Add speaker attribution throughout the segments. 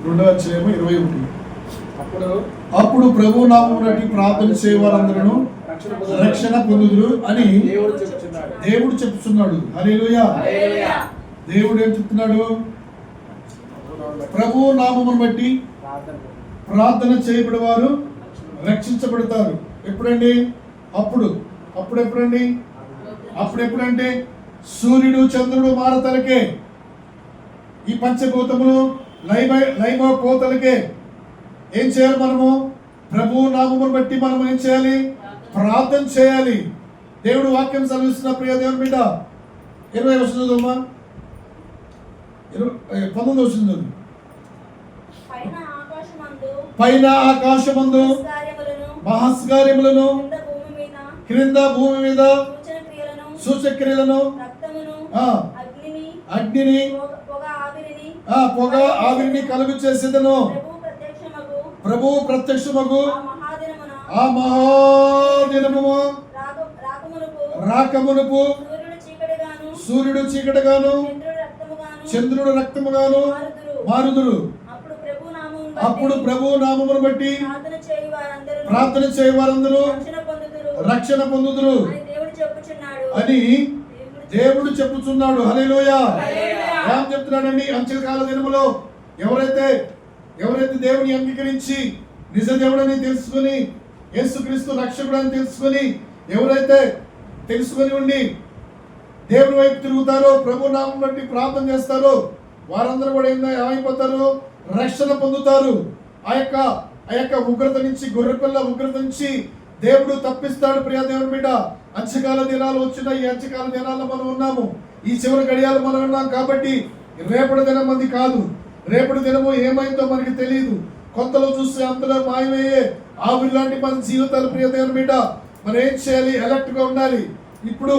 Speaker 1: 2:21. అప్పుడు ప్రభు నామమున బట్టి ప్రార్థన చేయవారందరూ రక్షణ పొందుదురు అని దేవుడు చెప్తున్నాడు. హల్లెలూయా. దేవుడు ఏం చెప్తున్నాడు? ప్రభు నామమును బట్టి ప్రార్థన చేయబడి వారు రక్షించబడతారు. ఎప్పుడండి? అప్పుడెప్పుడంటే సూర్యుడు చంద్రుడు మారతలకే, ఈ పంచభూతములు లైమ పోతలకే ఏం చేయాలి? మనము ప్రభు నామమును బట్టి మనం ఏం చేయాలి? ప్రార్థన చేయాలి. దేవుడు వాక్యం సెలవిస్తున్న ప్రియ దేవుని బిడ్డ 20 వస్తుందమ్మా, 19 వస్తుంది. పైన ఆకాశమందు మహస్కార్యములను, క్రింద భూమి మీద సూచక్రియలను, అగ్నిని పొగ ఆవిరిని కలుగు చేసేదను. ప్రభు ప్రత్యక్షమగు ఆ మహాదినము రాకమునుపు సూర్యుడు చీకటిగాను చంద్రుడు రక్తముగాను మారుదురు. అప్పుడు ప్రభు నామమును బట్టి ప్రార్థన చేయవారందరూ రక్షణ పొందుదురు అని దేవుడు చెప్పుచున్నాడు. హల్లెలూయా. ఏం చెప్తున్నాడండి? అంత్యకాల దినములో ఎవరైతే దేవుని అంగీకరించి నిజ దేవుడని తెలుసుకుని, యేసుక్రీస్తు రక్షకుడని తెలుసుకుని, ఎవరైతే తెలుసుకొని ఉండి దేవుని వైపు తిరుగుతారో, ప్రభు నామం బట్టి ప్రార్థన చేస్తారో, వారందరూ కూడా ఏమైపోతారు? రక్షణ పొందుతారు. ఆ యొక్క ఉగ్రత నుంచి, గొర్రెపిల్ల ఉగ్రత నుంచి దేవుడు తప్పిస్తాడు. ప్రియ దేవుని బిడ్డ, అంత్యకాల దినాలు వచ్చిన ఈ అంత్యకాల దినాల్లో మనం ఉన్నాము. ఈ చివరి గడియాలు మనం ఉన్నాం కాబట్టి రేపటి దినం అది కాదు. రేపటి దినము ఏమైందో మనకి తెలియదు. కొంతలో చూస్తే అంతలో మాయమయ్యే ఆవిరి లాంటి మన జీవితాలు. ప్రియ దేవుని బిడ్డ, మనం ఏం చేయాలి? అలర్ట్ గా ఉండాలి. ఇప్పుడు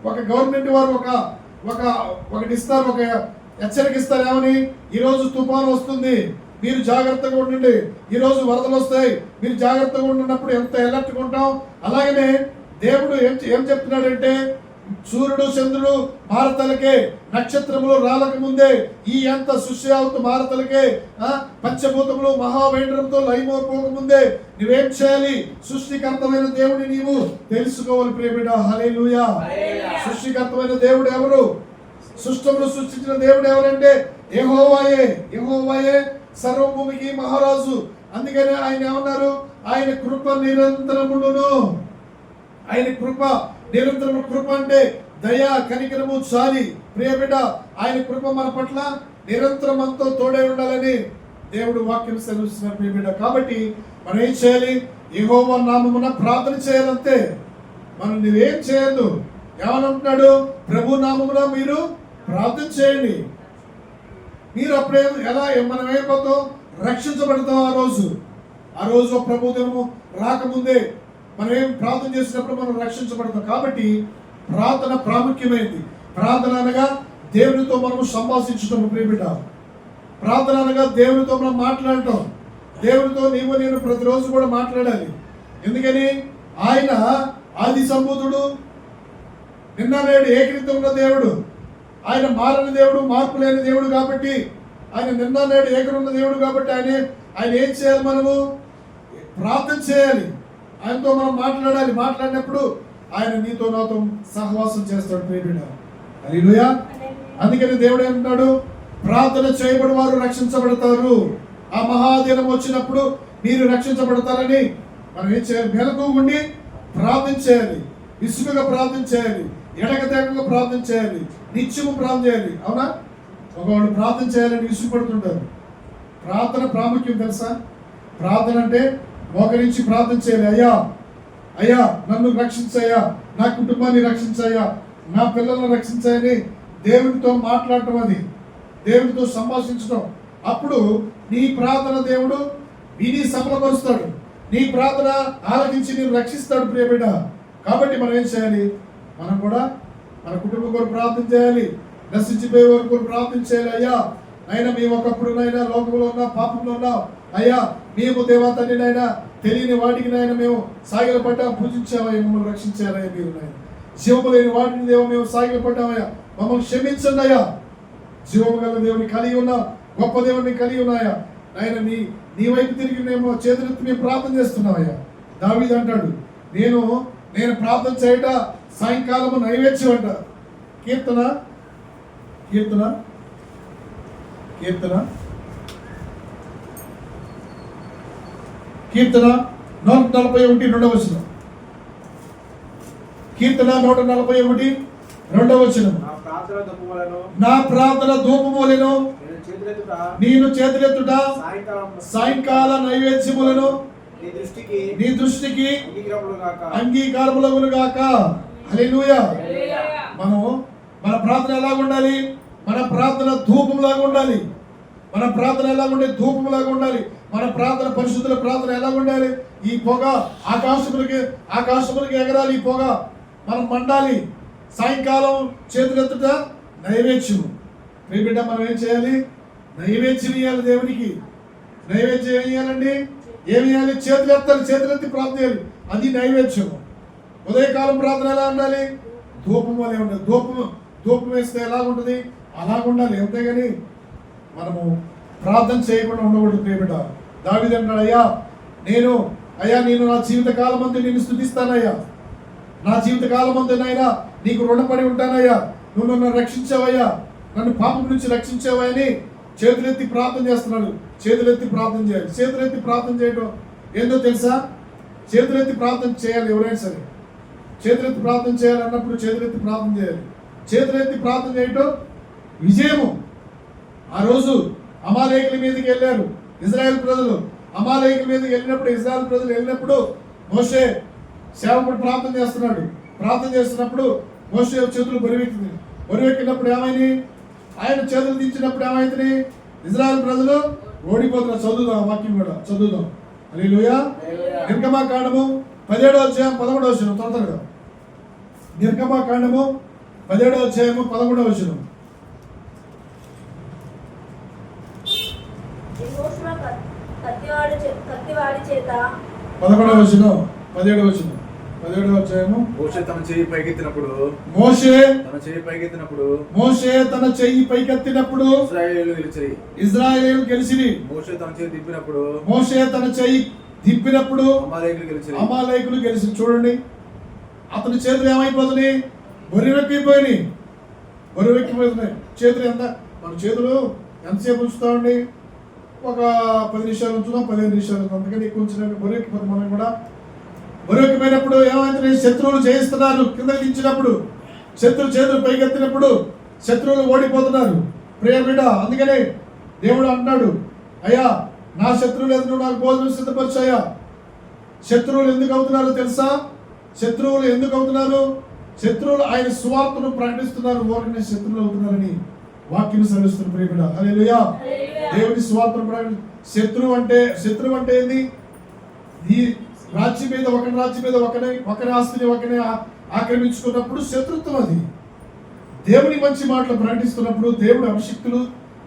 Speaker 1: ఒక గవర్నమెంట్ వారు ఒకటి ఇస్తారు, ఒక హెచ్చరిక ఇస్తారు. ఏమని? ఈరోజు తుఫాను వస్తుంది, మీరు జాగ్రత్తగా ఉండండి. ఈరోజు వరదలు వస్తాయి, మీరు జాగ్రత్తగా ఉండినప్పుడు ఎంత అలర్ట్గా ఉంటాం. అలాగనే దేవుడు ఏం చెప్తున్నాడంటే, సూర్యుడు చంద్రుడు మారతలకే, నక్షత్రములు రాలక ముందే ఈ ఎంత సృష్టి మారతలకే, పంచభూతములు మహావేంద్రంతో లయమైపోక ముందే నువ్వేం చేయాలి? సృష్టికర్తమైన దేవుడిని నీవు తెలుసుకోవాలి. ప్రియబిడ్డ, హల్లెలూయా. సృష్టికర్తమైన దేవుడు ఎవరు? సృష్టమును సృష్టించిన దేవుడు ఎవరంటే యెహోవాయే సర్వభూమికి మహారాజు. అందుకనే ఆయన ఏమన్నారు? ఆయన కృప నిరంతరమును. ఆయన కృప నిరంతరము. కృప అంటే దయ, కనికరము, చాలి. ప్రియబిడ్డ, ఆయన కృప మన పట్ల నిరంతరం అంతా తోడే ఉండాలని దేవుడు వాక్యం సెలవిస్తున్నారు. ప్రియబిడ్డ, కాబట్టి మనం ఏం చేయాలి? యెహోవా నామమున ప్రార్థన చేయాలంతే. మనం నువ్వేం చేయొద్దు. ఏమనంటున్నాడు? ప్రభు నామమున మీరు ప్రార్థన చేయండి. మీరు అప్పుడే మనం ఏమైపోతాం? రక్షించబడతాం. ఆ రోజు ప్రభు దినము రాకముందే మనం ఏం ప్రార్థన చేసినప్పుడు మనం రక్షించబడతాం. కాబట్టి ప్రార్థన ప్రాముఖ్యమైనది. ప్రార్థన అనగా దేవునితో మనం సంభాషించటం. ప్రియబిడ్డ, ప్రార్థన అనగా దేవునితో మనం మాట్లాడటం. దేవునితో నేను ప్రతిరోజు కూడా మాట్లాడాలి. ఎందుకని? ఆయన ఆది సంభూతుడు, నిన్న నేడు ఏకరీతిగా ఉన్న దేవుడు. ఆయన మారని దేవుడు, మార్పు లేని దేవుడు. కాబట్టి ఆయన నిన్న నేడు ఏకరున్న దేవుడు. కాబట్టి ఆయన ఏం చేయాలి? మనము ప్రార్థన చేయాలి. ఆయనతో మనం మాట్లాడాలి. మాట్లాడినప్పుడు ఆయన నీతో నాతో సహవాసం చేస్తాడు. ప్రియబిడ్డ, హల్లెలూయా. అందుకని దేవుడు ఏమంటున్నాడు? ప్రార్థన చేయబడి వారు రక్షించబడతారు. ఆ మహాదినం వచ్చినప్పుడు మీరు రక్షించబడతారని మనం ఏం చేయాలి? మెలకువగా ఉండి ప్రార్థన చేయాలి. విసుగుగా ప్రార్థన చేయాలి. ఎడకతెగక ప్రార్థన చేయాలి. నిత్యము ప్రార్థన చేయాలి. అవునా? ఒకవాళ్ళు ప్రార్థన చేయాలని విసుగుపడుతుంటారు. ప్రార్థన ప్రాముఖ్యం తెలుసా? ప్రార్థన అంటే మోకరించి ప్రార్థన చేయాలి. అయ్యా నన్ను రక్షించయ్యా, నా కుటుంబాన్ని రక్షించయ్యా, నా పిల్లలను రక్షించాయని దేవునితో మాట్లాడటం, అది దేవునితో సంభాషించడం. అప్పుడు నీ ప్రార్థన దేవుడు విని సఫలపరుస్తాడు. నీ ప్రార్థన ఆలకించి నేను రక్షిస్తాడు. ప్రియబిడ్డ, కాబట్టి మనం ఏం చేయాలి? మనం కూడా మన కుటుంబం కొరకు ప్రార్థన చేయాలి. నశించిపోయే వరకు ప్రార్థన చేయాలి. అయ్యా నైనా మేము ఒకప్పుడు నైనా లోకంలో ఉన్నా, పాపంలో ఉన్నాం. అయ్యా మేము దేవతని నైనా తెలియని వాటికి నైనా మేము సాగిలపడ్డా, పూజించామయ్యా, మమ్మల్ని రక్షించారయ్యా. మీరు నైనా జీవము లేని వాటిని దేవ మేము సాగిలపడ్డామయ్యా, మమ్మల్ని క్షమించండి అయ్యా. జీవము గల దేవుని కలిగి ఉన్నాం, గొప్ప దేవుడిని కలిగి ఉన్నాయా ఆయన నీ వైపు తిరిగి మేము చేతులెత్తి మేము ప్రార్థన చేస్తున్నామయ్యా. దావీదు అంటాడు, నేను ప్రార్థన చేయట సాయంకాలము నైవేద్యం అంట. కీర్తన కీర్తన కీర్తన కీర్తన 141 రెండవ వచనం. కీర్తన 141 రెండవ వచనం. నా ప్రార్థన ధూపములను నేను చేతులెత్తుట సాయంకాల నైవేద్యములను నీ దృష్టికి అంగీకారములగును గాక. హల్లెలూయా. మన ప్రార్థన ఎలా ఉండాలి? మన ప్రార్థన ధూపంలాగా ఉండాలి. మన ప్రార్థన ఎలా ఉండాలి? ధూపంలాగా ఉండాలి. మన ప్రార్థన పరిశుద్ధుల ప్రార్థన ఎలా ఉండాలి? ఈ పొగ ఆకాశములకి ఎగరాలి. ఈ పొగ మనం మండాలి. సాయంకాలం చేతులెత్తుట నైవేద్యము. మీ బిడ్డ మనం ఏం చేయాలి? నైవేద్యం ఇవ్వాలి దేవునికి. నైవేద్యం ఏం ఇవ్వాలండి? ఏమి ఇవ్వాలి? చేతులెత్తి ప్రార్థన చేయాలి. అది నైవేద్యము. ఉదయకాలం ప్రార్థన ఎలా ఉండాలి? ధూపం వలె ఉండాలి. ధూపం వేస్తే ఎలా ఉంటుంది? అలాగ ఉండాలి. అంతేగాని మనము ప్రార్థన చేయకుండా ఉండకూడదు. ప్రియబిడ్డ దావీదు అంటాడు, నేను నా జీవిత కాలం అంతా నేను స్తుతిస్తానయ్యా. నా జీవిత కాలం అంతా నాయనా నీకు రుణపడి ఉంటానయ్యా. నువ్వు నన్ను రక్షించావయ్యా, నన్ను పాపం నుంచి రక్షించావని చేతులెత్తి ప్రార్థన చేస్తున్నాడు. చేతులెత్తి ప్రార్థన చేయాలి. చేతులెత్తి ప్రార్థన చేయడం ఏందో తెలుసా? చేతులెత్తి ప్రార్థన చేయాలి. ఎవరైనా సరే చేతులెత్తి ప్రార్థన చేయాలన్నప్పుడు చేతులెత్తి ప్రార్థన చేయాలి. చేతులెత్తి ప్రార్థన చేయటం విజయము. ఆ రోజు అమాలేకుల మీదకి వెళ్ళారు ఇజ్రాయెల్ ప్రజలు. అమాలేకుల మీదకి వెళ్ళినప్పుడు మోషే సేవకుడు ప్రార్థన చేస్తున్నప్పుడు మోషే చేతులు బరువెక్కినప్పుడు ఏమైంది? ఆయన చేతులు దించినప్పుడు ఏమైంది? ఇజ్రాయెల్ ప్రజలు ఓడిపోతున్నారు. చదువుదాం, వాక్యం కూడా చదువుదాం. హల్లెలూయా. నిర్గమాకాండము 17వ అధ్యాయం 11వ వచనం. త్వరగా నిర్గమాకాండము 17వ అధ్యాయము 11వ వచనం.
Speaker 2: కత్తివాడి చేత
Speaker 1: 11వ వచనం 17వ వచనం. 17వ అధ్యాయము.
Speaker 3: మోషే తన చెయ్యి పైకెత్తినప్పుడు
Speaker 1: తన చెయ్యి పైకెత్తినప్పుడు ఇశ్రాయేలు గెలిచిరి. మోషే తన చెయ్యి దిప్పినప్పుడు అమాలేకులు గెలిచి. చూడండి, అతని చేతులు ఏమైపోతున్నాయి? బరువెక్కిపోయినాయి. చేతులు మన చేతులు ఎంతసేపు ఉంచుతామండి? ఒక 10 నిమిషాలు ఉంచుదాం, 15 నిమిషాలు ఉంచుదాం. అందుకని ఎక్కువ ఉంచినప్పుడు బరువెక్కిపోతుంది. మనం కూడా బరువెక్కిపోయినప్పుడు ఏమైతే శత్రువులు జయిస్తున్నారు. కింద దించినప్పుడు చేతులు పైకెత్తినప్పుడు శత్రువులు ఓడిపోతున్నారు. ప్రియ బిడ్డ, అందుకని దేవుడు అంటున్నాడు, అయ్యా నా శత్రువులు ఎదురు నాకు భోజనం సిద్ధపరిచాయా. శత్రువులు ఎందుకు అవుతున్నారో తెలుసా? శత్రువులు ఆయన సువార్తను ప్రకటిస్తున్నారు. ఊరికనే శత్రువులు అవుతున్నారని వాక్యం సెలవిస్తున్న ప్రియ బిడ్డ. హల్లెలూయా. దేవుని సువార్తను ప్రకటి. శత్రువు అంటే ఏంది? ఈ రాజ్యం మీద ఒకరి ఆస్తిని ఒకరిని ఆక్రమించుకున్నప్పుడు శత్రుత్వం. అది దేవుని మంచి మాటలు ప్రకటిస్తున్నప్పుడు, దేవుడి అభిషిక్తులు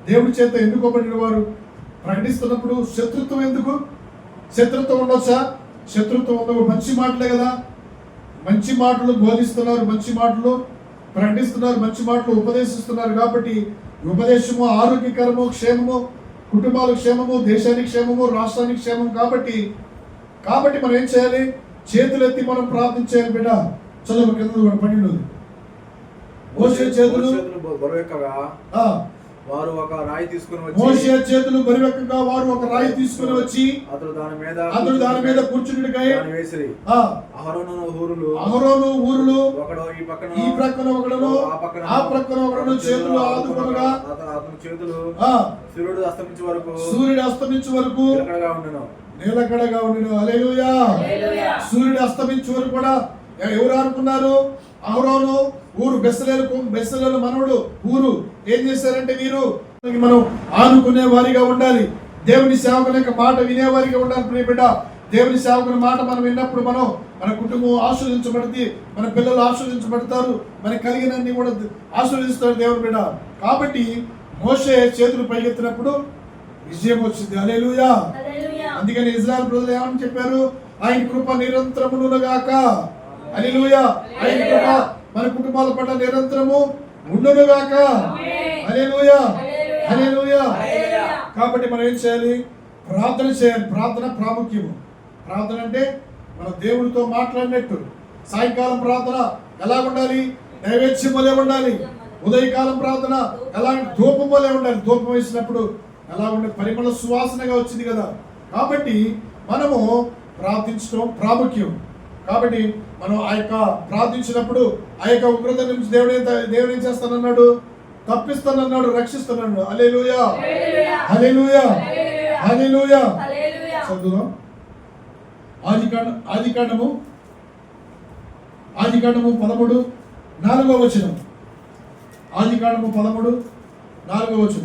Speaker 1: దేవుడి చేత ఎన్నుకోబడిన వారు ప్రకటిస్తున్నప్పుడు శత్రుత్వం ఎందుకు? శత్రుత్వం ఉండొచ్చా? శత్రుత్వం ఉండవు. మంచి మాటలే కదా. మంచి మాటలు బోధిస్తున్నారు, మంచి మాటలు ప్రకటిస్తున్నారు, మంచి మాటలు ఉపదేశిస్తున్నారు. కాబట్టి ఉపదేశము ఆరోగ్యకరము, క్షేమము, కుటుంబాల క్షేమము, దేశానికి క్షేమము, రాష్ట్రానికి క్షేమం. కాబట్టి మనం ఏం చేయాలి? చేతులెత్తి మనం ప్రార్థన చేయాలి. బిడ్డ చదువు కింద 12. మోషే చేతులు
Speaker 3: వారు ఒక రాయి తీసుకుని
Speaker 1: వచ్చి
Speaker 3: అతడు
Speaker 1: దాని మీద కూర్చుండుటకై అహరోను ఊరులు
Speaker 3: ఒకడు ఈ
Speaker 1: ప్రక్కన ఒకడును ఆ ప్రక్కన ఒకడును చేతులు ఆదుకొనగా
Speaker 3: అతని చేతులు సూర్యుడు అస్తమించే వరకు
Speaker 1: నిలకడగా ఉండెను. హల్లెలూయా. సూర్యుడు అస్తమించే వరకు కూడా ఎవరు అనుకున్నారు? అహరోను ఊరు బెస్సలేలు మనవడు ఊరు ఏం చేశారంటే, వీరు మనం ఆనుకునే వారిగా ఉండాలి. దేవుని సేవకుని యొక్క మాట వినేవారిగా ఉండాలి. ప్రియ బిడ్డ, దేవుని సేవకుని మాట మనం విన్నప్పుడు మన కుటుంబం ఆశీర్వదించబడుతుంది, మన పిల్లలు ఆశీర్వదించబడతారు, మనకి కలిగినన్ని కూడా ఆశీర్వదిస్తారు దేవుని బిడ్డ. కాబట్టి మోషే చేతులు పైకెత్తినప్పుడు విజయం వచ్చింది. హల్లెలూయా. అందుకని ఇజ్రాయెల్ ప్రజలు ఏమని చెప్పారు? ఆయన కృప నిరంతరమునుగాక. హల్లెలూయా. ఆయన కృప మన కుటుంబాల పట్ల నిరంతరము ఉండునుగాక. హల్లెలూయా. హల్లెలూయా. కాబట్టి మనం ఏం చేయాలి? ప్రార్థన చేయాలి. ప్రార్థన ప్రాముఖ్యము. ప్రార్థన అంటే మన దేవుడితో మాట్లాడినట్టు. సాయంకాలం ప్రార్థన ఎలా ఉండాలి? నైవేద్యం వలె ఉండాలి. ఉదయకాలం ప్రార్థన ఎలా? ధూపం వలె ఉండాలి. ధూపం వేసినప్పుడు ఎలా ఉండే పరిమళ సువాసనగా వచ్చింది కదా. కాబట్టి మనము ప్రార్థించడం ప్రాముఖ్యం. కాబట్టి మనం ఆ యొక్క ప్రార్థించినప్పుడు ఆ యొక్క ఉగ్రత నుంచి దేవుడు ఏం చేస్తానన్నాడు? తప్పిస్తానన్నాడు, రక్షిస్తానన్నాడు. హల్లెలూయా, హల్లెలూయా, హల్లెలూయా. చదువుదాం. ఆదికాండము 13:4. ఆదికాండము 13:4.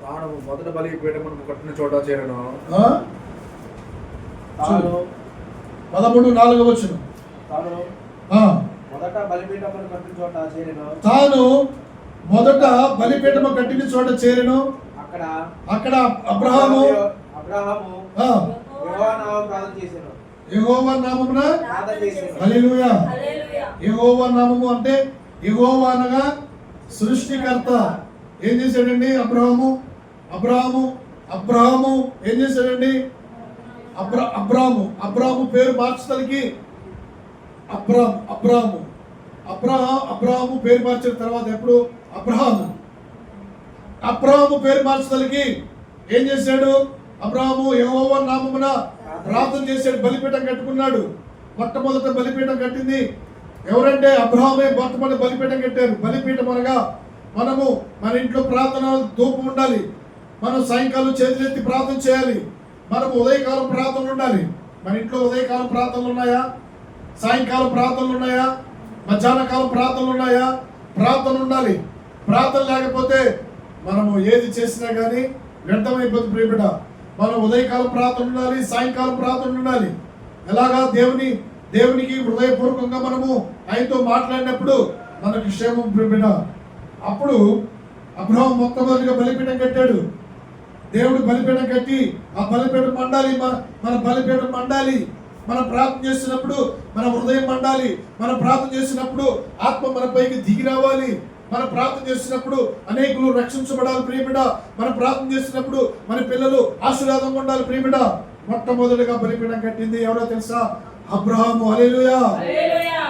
Speaker 3: తాను మొదట బలిపీఠమును కట్టిన చోట చేరను.
Speaker 1: 13:4. తాను మొదట బలిపీఠము కట్టిన చోట చేరెను. అక్కడ అబ్రహాము యెహోవా నామమున హల్లెలూయా. యెహోవా నామము అంటే యెహోవా అనగా సృష్టికర్త. ఏం చేశాడండి అబ్రహాము ఏం చేశాడండి? అబ్రాము పేరు మార్చడానికి అబ్రాము పేరు మార్చిన తర్వాత ఎప్పుడు అబ్రాము పేరు మార్చడానికి ఏం చేశాడు? అబ్రాము యెహోవా నామమున ప్రార్థన చేశాడు. బలిపీఠం కట్టుకున్నాడు. మొట్టమొదట బలిపీఠం కట్టింది ఎవరంటే అబ్రామే. మొట్టమొదటి బలిపీఠం కట్టారు. బలిపీఠం అనగా మనము మన ఇంట్లో ప్రార్థన ధూపం ఉండాలి. మనం సాయంకాలం చేతులెత్తి ప్రార్థన చేయాలి. మనకు ఉదయకాలం ప్రార్థనలు ఉండాలి. మన ఇంట్లో ఉదయకాలం ప్రార్థనలు ఉన్నాయా? సాయంకాలం ప్రార్థనలు ఉన్నాయా? మధ్యాహ్న కాలం ప్రార్థనలు ఉన్నాయా? ప్రార్థన ఉండాలి. ప్రార్థన లేకపోతే మనము ఏది చేసినా కానీ వ్యర్థమైపోతుంది ప్రియబిడ్డ. మనం ఉదయకాలం ప్రార్థన ఉండాలి, సాయంకాలం ప్రార్థన ఉండాలి. ఎలాగా? దేవునికి హృదయపూర్వకంగా మనము ఆయనతో మాట్లాడినప్పుడు మనకు క్షేమం ప్రియబిడ్డ. అప్పుడు అబ్రహాము మొట్టమొదటిగా బలిపీఠం కట్టాడు. దేవుడు బలిపీఠం కట్టి ఆ బలిపీఠం మండాలి. మన బలిపీఠం మండాలి. మనం ప్రార్థన చేసినప్పుడు మన హృదయం మండాలి. మనం ప్రార్థన చేసినప్పుడు ఆత్మ మన పైకి దిగి రావాలి. మనం ప్రార్థన చేసినప్పుడు అనేకులు రక్షించబడాలి ప్రియబిడ్డ. మనం ప్రార్థన చేసినప్పుడు మన పిల్లలు ఆశీర్వాదంగా ఉండాలి ప్రియబిడ్డ. మొట్టమొదటిగా బలిపీఠం కట్టింది ఎవరో తెలుసా? అబ్రహాము. హల్లెలూయా.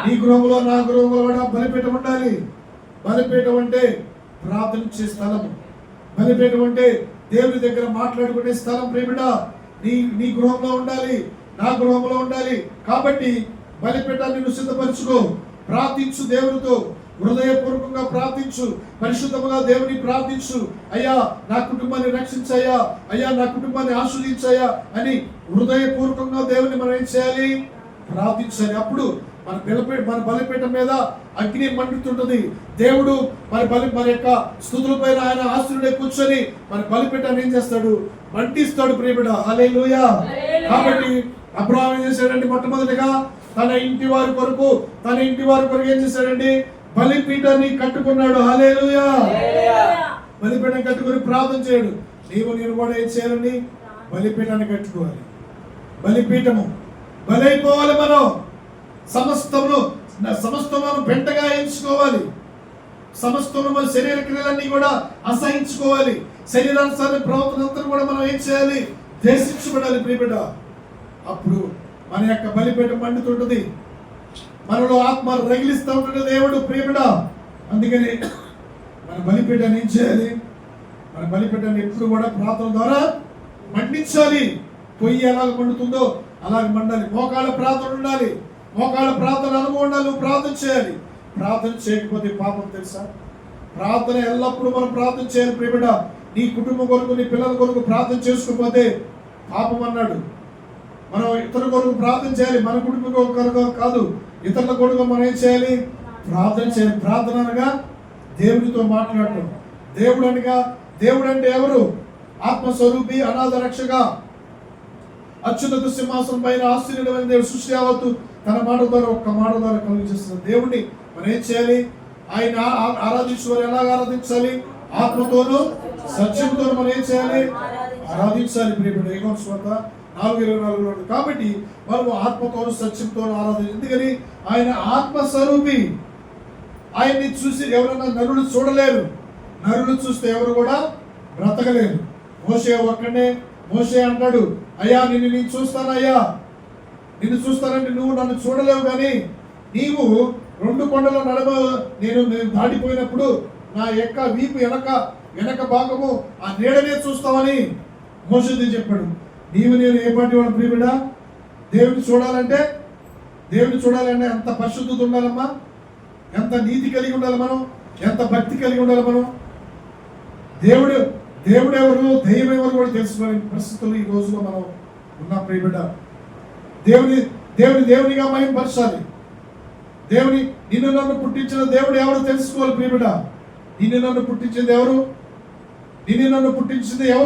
Speaker 1: నీ గృహంలో నా గృహంలో కూడా బలిపీఠం ఉండాలి. బలిపీఠం అంటే ప్రార్థించే స్థలం. బలిపీఠం అంటే దేవుని దగ్గర మాట్లాడుకునే స్థలం ప్రియబిడ్డ. నీ గృహంలో ఉండాలి, నా గృహంలో ఉండాలి. కాబట్టి బలిపీఠాన్ని నువ్వు సిద్ధపరచుకో. ప్రార్థించు, దేవునితో హృదయపూర్వకంగా ప్రార్థించు, పరిశుద్ధముగా దేవుని ప్రార్థించు. అయ్యా నా కుటుంబాన్ని రక్షించయ్యా, అయ్యా నా కుటుంబాన్ని ఆశీర్వదించయ్యా అని హృదయపూర్వకంగా దేవుని మనం ఏం చేయాలి? ప్రార్థించాలి. అప్పుడు మన బలిపీఠం మీద అగ్ని మండుతుంటది. దేవుడు మన యొక్క స్తుతుల పైన ఆయన ఆశీర్వదించి కూర్చొని మన బలిపీఠాన్ని ఏం చేస్తాడు? మంటిస్తాడు ప్రియబిడ్డ. హల్లెలూయా. కాబట్టి అబ్రహాము ఏం చేశాడండి? మొట్టమొదటిగా తన ఇంటి వారి కొరకు ఏం చేశాడండి? బలిపీఠాన్ని కట్టుకున్నాడు. హల్లెలూయా. బలిపీఠం కట్టుకుని ప్రార్థన చేయడు. నేను కూడా ఏం చేయాలండి? బలిపీఠాన్ని కట్టుకోవాలి. బలిపీఠము బలైపోవాలి. మనం సమస్తమును పెంటగా ఎంచుకోవాలి. సమస్తము మన శరీర క్రియలన్నీ కూడా అసహించుకోవాలి. శరీరానుసారి ప్రవర్తన అంతా కూడా మనం ఏం చేయాలి? ద్వేషించబడాలి ప్రియబిడ్డ. అప్పుడు మన యొక్క బలిపీఠం మండుతుంటది. మనలో ఆత్మ రగిలిస్తూ ఉంటుంది దేవుడు ప్రియబిడ్డ. అందుకని మన బలిపీఠాన్ని ఏం చేయాలి? మన బలిపీఠాన్ని ఎప్పుడు కూడా ప్రార్థన ద్వారా మండించాలి. పొయ్యి ఎలాగ మండుతుందో అలాగ మండాలి. మోకాళ్ళ ప్రార్థన ఉండాలి. మోకాళ్ళ ప్రార్థన అనుభవం ఉండాలి. నువ్వు ప్రార్థన చేయాలి. ప్రార్థన చేయకపోతే పాపం తెలుసా? ప్రార్థన ఎల్లప్పుడూ మనం ప్రార్థన చేయాలి ప్రియబిడ్డ. నీ కుటుంబం కొరకు, నీ పిల్లల కొరకు ప్రార్థన చేసుకోకపోతే పాపం అన్నాడు. మనం ఇతరుల కొరకు ప్రార్థన చేయాలి. మన కుటుంబం కొరకు కాదు, ఇతరుల కొరకు మనం ఏం చేయాలి? ప్రార్థన చేయాలి. ప్రార్థన అనగా దేవునితో మాట్లాడటం. దేవుడు అంటే ఎవరు? ఆత్మస్వరూపి, అనాథ రక్షక, అత్యున్నత సింహాసనం పైన ఆశ్చర్యమైన దేవుడు. సృష్టి యావత్తు తన మాట ద్వారా, ఒక్క మాట ద్వారా కలిగిస్తున్న దేవుడిని మనం ఏం చేయాలి? ఆయన ఆరాధించుకోవాలి. ఎలాగ ఆరాధించాలి? ఆత్మతోనూ సత్యంతోనూ మనం ఏం చేయాలి? ఆరాధించాలి ప్రియబిడ్డ. యోహాను సువార్త 4:24. కాబట్టి మనము ఆత్మతోనూ సత్యంతోనూ ఆరాధించాలి. ఎందుకని? ఆయన ఆత్మస్వరూపి. ఆయన్ని చూసి ఎవరైనా నరులు చూడలేరు. నరులు చూస్తే ఎవరు కూడా బ్రతకలేదు. మోషే ఒక్కడే. మోషే అంటాడు, అయ్యా నేను చూస్తానయ్యా, నిన్ను చూస్తానంటే నువ్వు నన్ను చూడలేవు, కానీ నీవు 2 కొండల నడుమ నేను దాటిపోయినప్పుడు నా యొక్క వీపు వెనక భాగము ఆ నీడనే చూస్తామని మోషేతో చెప్పాడు. నీవు నేను ఏ పాటి వాడు ప్రియబిడ్డా? దేవుని చూడాలంటే ఎంత పరిశుద్ధత ఉండాలమ్మా, ఎంత నీతి కలిగి ఉండాలి మనం, ఎంత భక్తి కలిగి ఉండాలి మనం. దేవుడు ఎవరు, దైవం ఎవరు కూడా తెలుసుకునే పరిస్థితులు ఈ రోజులో మనం ఉన్నాం ప్రియబిడ్డ. దేవునిగా మహిమపరచాలి. నిన్ను నన్ను పుట్టించిన దేవుడు ఎవరు తెలుసుకోవాలి ప్రియబిడ్డ. నిన్ను నన్ను పుట్టించింది ఎవరు?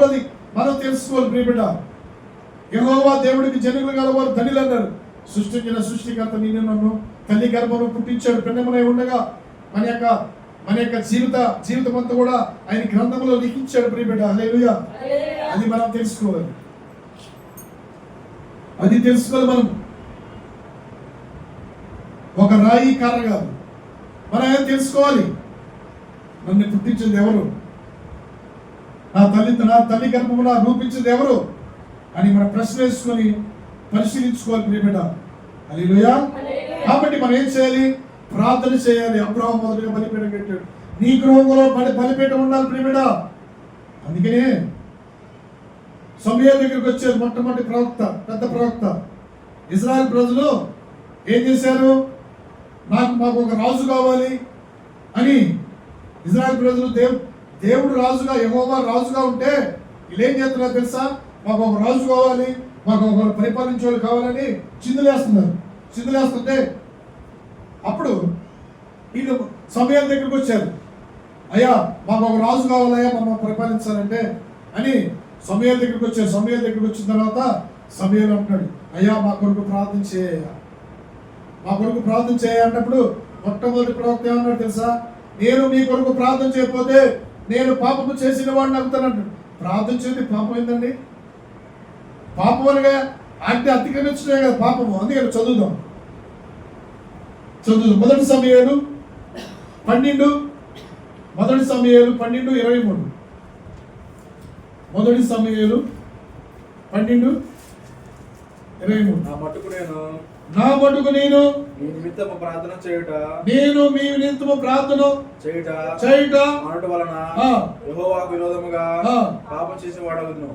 Speaker 1: అది మనం తెలుసుకోవాలి ప్రియబిడ్డ. యెహోవా దేవుడికి జనులు గలవారు ధనిలు అన్నారు. సృష్టించిన సృష్టికర్త నిన్ను నన్ను తల్లి గర్భంలో పుట్టించాడు. పెన్నమనై ఉండగా మన యొక్క జీవితం అంతా కూడా ఆయన గ్రంథంలో లిఖించాడు ప్రియబిడ్డ. హల్లెలూయా. అది మనం తెలుసుకోవాలి. మనం ఒక రాయి కర్ర కాదు, మనం ఏం తెలుసుకోవాలి. నన్ను పుట్టించింది ఎవరు, నా తల్లి గర్భమున రూపించింది ఎవరు అని మనం ప్రశ్న వేసుకొని పరిశీలించుకోవాలి ప్రియబిడ్డ. హల్లెలూయా. కాబట్టి మనం ఏం చేయాలి? ప్రార్థన చేయాలి. అబ్రహాము మొదలుగా బలిపీఠం కట్టాడు. నీ గృహంలో బలిపీఠం ఉండాలి ప్రియబిడ్డ. అందుకనే సమూయేలు దగ్గరికి వచ్చారు మొట్టమొదటి ప్రవక్త, పెద్ద ప్రవక్త. ఇశ్రాయేలు ప్రజలు ఏం చేశారు? మాకు ఒక రాజు కావాలి అని ఇశ్రాయేలు ప్రజలు దేవుడు రాజుగా, యెహోవా రాజుగా ఉంటే వీళ్ళు ఏం చేస్తున్నారు తెలుసా? మాకు ఒక రాజు కావాలి, మాకు ఒక పరిపాలించే వాళ్ళు కావాలని చిందులేస్తుంటే అప్పుడు వీళ్ళు సమూయేలు దగ్గరికి వచ్చారు. అయ్యా మాకు ఒక రాజు కావాలయ్యా, మమ్మల్ని పరిపాలించాలంటే అని సమూయేలు దగ్గరికి వచ్చారు. సమూయేలు దగ్గరికి వచ్చిన తర్వాత సమూయేలు అంటున్నాడు, అయ్యా మా కొరకు ప్రార్థన చేయ అన్నప్పుడు మొట్టమొదటి ప్రవక్త ఏమన్నాడు తెలుసా? నేను మీ కొరకు ప్రార్థన చేయకపోతే నేను పాపము చేసిన వాడిని అవుతానంటాడు. ప్రార్థన చేయండి పాపం ఏందండి? పాపం అనగా అంటే అతిక్రమించడే కదా పాపము. అందుకని చదువుదాం. మొదటి సమూయేలు 12:23. మొదటి సమూయేలు 12:23. నా మటుకు నేను
Speaker 3: మీ నిమిత్తము ప్రార్థన చేయుట అనుట వలన యెహోవాకు విరోధముగా పాపం చేసిన వాడగును.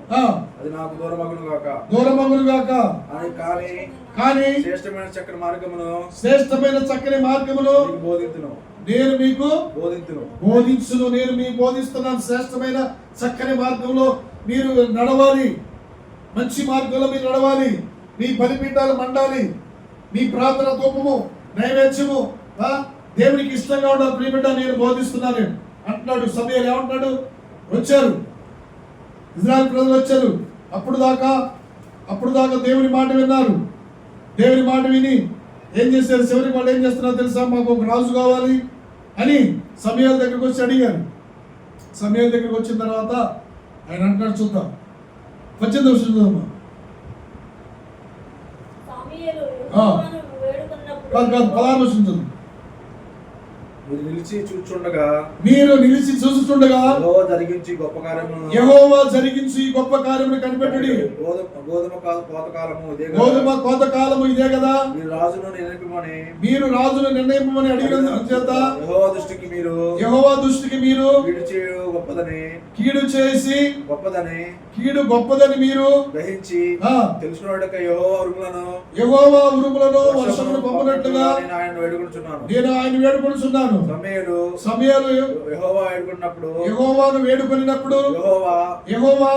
Speaker 3: అది నాకు దూరమగును గాక కానీ శ్రేష్టమైన చక్కని మార్గమును నేను మీకు బోధించును. నేను మీకు బోధిస్తున్నాను. శ్రేష్టమైన చక్కని మార్గంలో మీరు నడవాలి. మంచి మార్గంలో మీరు నడవాలి. మీ బలిపీఠాలు మండాలి. మీ ప్రార్థన ధూపము నైవేద్యము దేవునికి ఇష్టంగా ఉండాలి ప్రియబిడ్డ. నేను బోధిస్తున్నాను అంటున్నాడు. సమూయేలు ఏమంటున్నాడు? వచ్చారు, ఇశ్రాయేలు ప్రజలు వచ్చారు. అప్పుడు దాకా దేవుని మాట విన్నారు. దేవుని మాట విని ఏం చేశారు? చివరికి వాళ్ళు ఏం చేస్తున్నారో తెలుసా? మాకు ఒక రాజు కావాలి అని సమూయేలు దగ్గరికి వచ్చి అడిగారు. సమూయేలు దగ్గరికి వచ్చిన తర్వాత ఆయన అంటున్నాడు, చూద్దాం 18వ వచనం చూద్దామా. కాదు 16వ వచనం చదువు. మీరు నిలిచి చూచుచుండగా యెహోవా జరిగించి గొప్ప కార్యమును కనిపెట్టుడి. గోధుమ కోత కాలము ఇదే కదా. మీరు రాజును నిర్ణయింపమని అడిగిన చేత యెహోవా దృష్టికి మీరు కీడు చేసి కీడు గొప్పదని మీరు గ్రహించి తెలుసుకున్నట్టుగా యెహోవా ఉరుములను వర్షమును పంపినట్లుగా నేను ఆయన వేడుకొనుచున్నాను. సమూయేలు యెహోవాను వేడుకొనినప్పుడు యెహోవా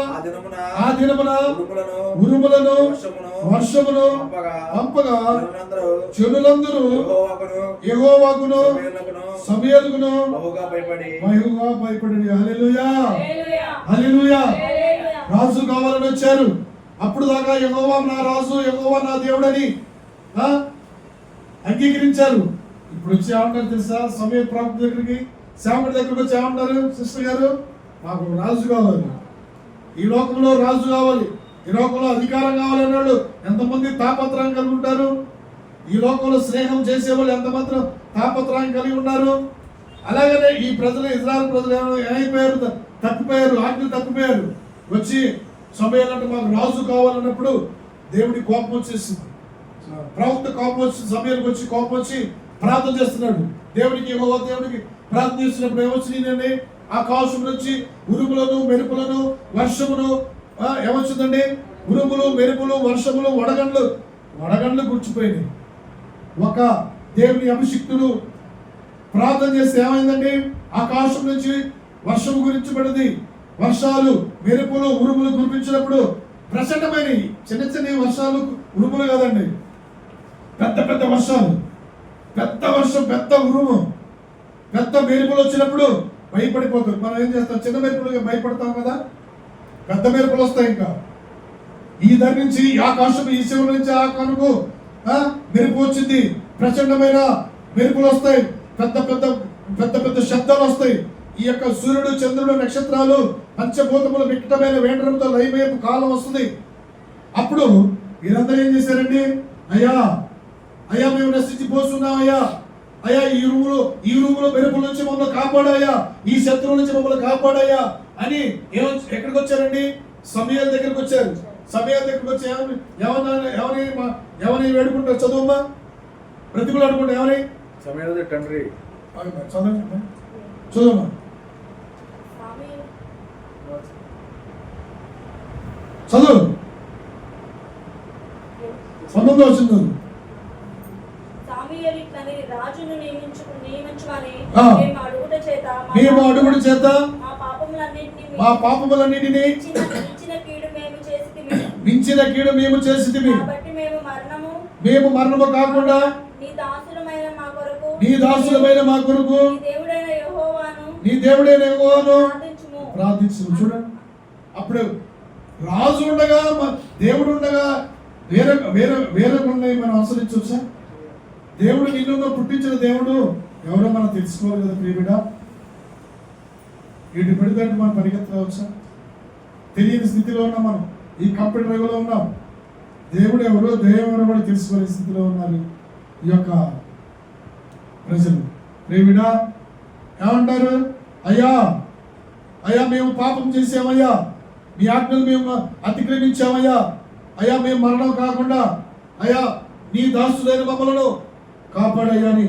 Speaker 3: ఆ దినమున ఉరుములను వర్షమును పంపగా జనులందరూ యెహోవాకును సమూయేలుకును బహుగా భయపడి. హల్లెలూయా. రాజు కావాలని వచ్చారు. అప్పుడు దాకా యెహోవా నా రాజు, యెహోవా నా దేవుడని అంగీకరించారు. ఇప్పుడు వచ్చి ఏమంటారు తెలుసా? సమూయేలు ప్రవక్త దగ్గరికి, సేవకుడి దగ్గరికి వచ్చి ఏమంటారు? సిస్టర్ గారు, మాకు రాజు కావాలి, ఈ లోకంలో రాజు కావాలి, ఈ లోకంలో అధికారం కావాలి అన్నాడు. ఎంతమంది తాపత్రయం కలిగి ఉంటారు? ఈ లోకంలో స్నేహం చేసేవాళ్ళు ఎంతమాత్రం తాపత్రయం కలిగి ఉన్నారు? అలాగనే ఈ ప్రజలు, ఇశ్రాయేలు ప్రజలు ఏమైపోయారు?
Speaker 1: తప్పిపోయారు, ఆజ్ఞలు తప్పిపోయారు. వచ్చి సమయాలు అంటే మాకు రాజు కావాలన్నప్పుడు దేవుడి కోపం వచ్చేసింది. ప్రవక్త కోపం వచ్చి సమయానికి వచ్చి కోపం వచ్చి ప్రార్థన చేస్తున్నాడు దేవునికి. యెహోవా దేవునికి ప్రార్థన చేసినప్పుడు ఏమొచ్చిందండి? ఆకాశం నుంచి ఉరుములను మెరుపులను వర్షమును ఏమొచ్చిందండి? ఉరుములు మెరుపులు వర్షములు వడగండ్లు గుర్చిపోయింది. ఒక దేవుని అభిషిక్తుడు ప్రార్థన చేస్తే ఏమైందండి? ఆకాశం నుంచి వర్షం గురించబడింది. వర్షాలు మెరుపులు ఉరుములు కురిపించినప్పుడు ప్రచండమైన చిన్న చిన్న వర్షాలు ఉరుములు కాదండి, పెద్ద పెద్ద వర్షాలు, పెద్ద వర్షం, పెద్ద ఉరుము, పెద్ద మెరుపులు వచ్చినప్పుడు భయపడిపోతారు. మనం ఏం చేస్తాం? చిన్న మెరుపులు భయపడతాం కదా, పెద్ద మెరుపులు వస్తాయి. ఇంకా ఈ దాని నుంచి ఆకాశం, ఈ శివుల నుంచి ఆ కనుకు మెరుపు వచ్చింది, ప్రచండమైన మెరుపులు వస్తాయి, పెద్ద పెద్ద పెద్ద పెద్ద శబ్దాలు వస్తాయి. ఈ యొక్క సూర్యుడు చంద్రుడు నక్షత్రాలు పంచభూతములు వికటమైన వేండ్రంతో లయమేపు కాలం వస్తుంది. అప్పుడు వీరందరూ ఏం చేశారండి? అయ్యా అయ్యా మేము నశించిపోతున్నాం అయ్యా, అయ్యా ఈ రూములో మెరుపుల నుంచి మమ్మల్ని కాపాడాయా, ఈ శత్రువుల నుంచి మమ్మల్ని కాపాడాయా అని ఎక్కడికి వచ్చారండి? సమయాల దగ్గరికి వచ్చారు. సమయాల దగ్గరికి వచ్చి ఎవరిని వేడుకుంటారు? చదువుమ్మా, ప్రతిభలు అడుకుంటారు. ఎవరి
Speaker 2: సమయాల తండ్రి
Speaker 1: చదువుమ్మా. చదువు 19 వచ్చింది. మేము అడుగుడు చేత మా పాపములన్నిటినీ మించిన కీడు మేము చేసితిమి. మేము మరణము కాకుండా నీ దాసులమైన మా కొరకు నీ దేవుడైన యెహోవాను ప్రార్థించు. చూడండి, అప్పుడు రాజు ఉండగా దేవుడు ఉండగా వేరే ఉన్నాయి మనం అనుసరించవచ్చా? దేవుడు నిన్ను పుట్టించిన దేవుడు ఎవరో మనం తెలుసుకోవాలి కదా ప్రియబిడ్డ. వీటి పెడితే మనం పరిగెత్తవచ్చా? తెలియని స్థితిలో ఉన్నాం మనం, ఈ కంప్యూటర్ యుగంలో ఉన్నాం. దేవుడు ఎవరో దేవుడు కూడా తెలుసుకోలే స్థితిలో ఉన్నారు ఈ యొక్క ప్రజలు. ప్రియబిడ్డ ఏమంటారు? అయ్యా అయ్యా మేము పాపం చేసామయ్యా, మీ ఆజ్ఞలు మేము అతిక్రమించామయ్యా, అయ్యా మేము మరణం కాకుండా అయ్యా నీ దాసులైన మమ్మలను కాపాడయ్యా అని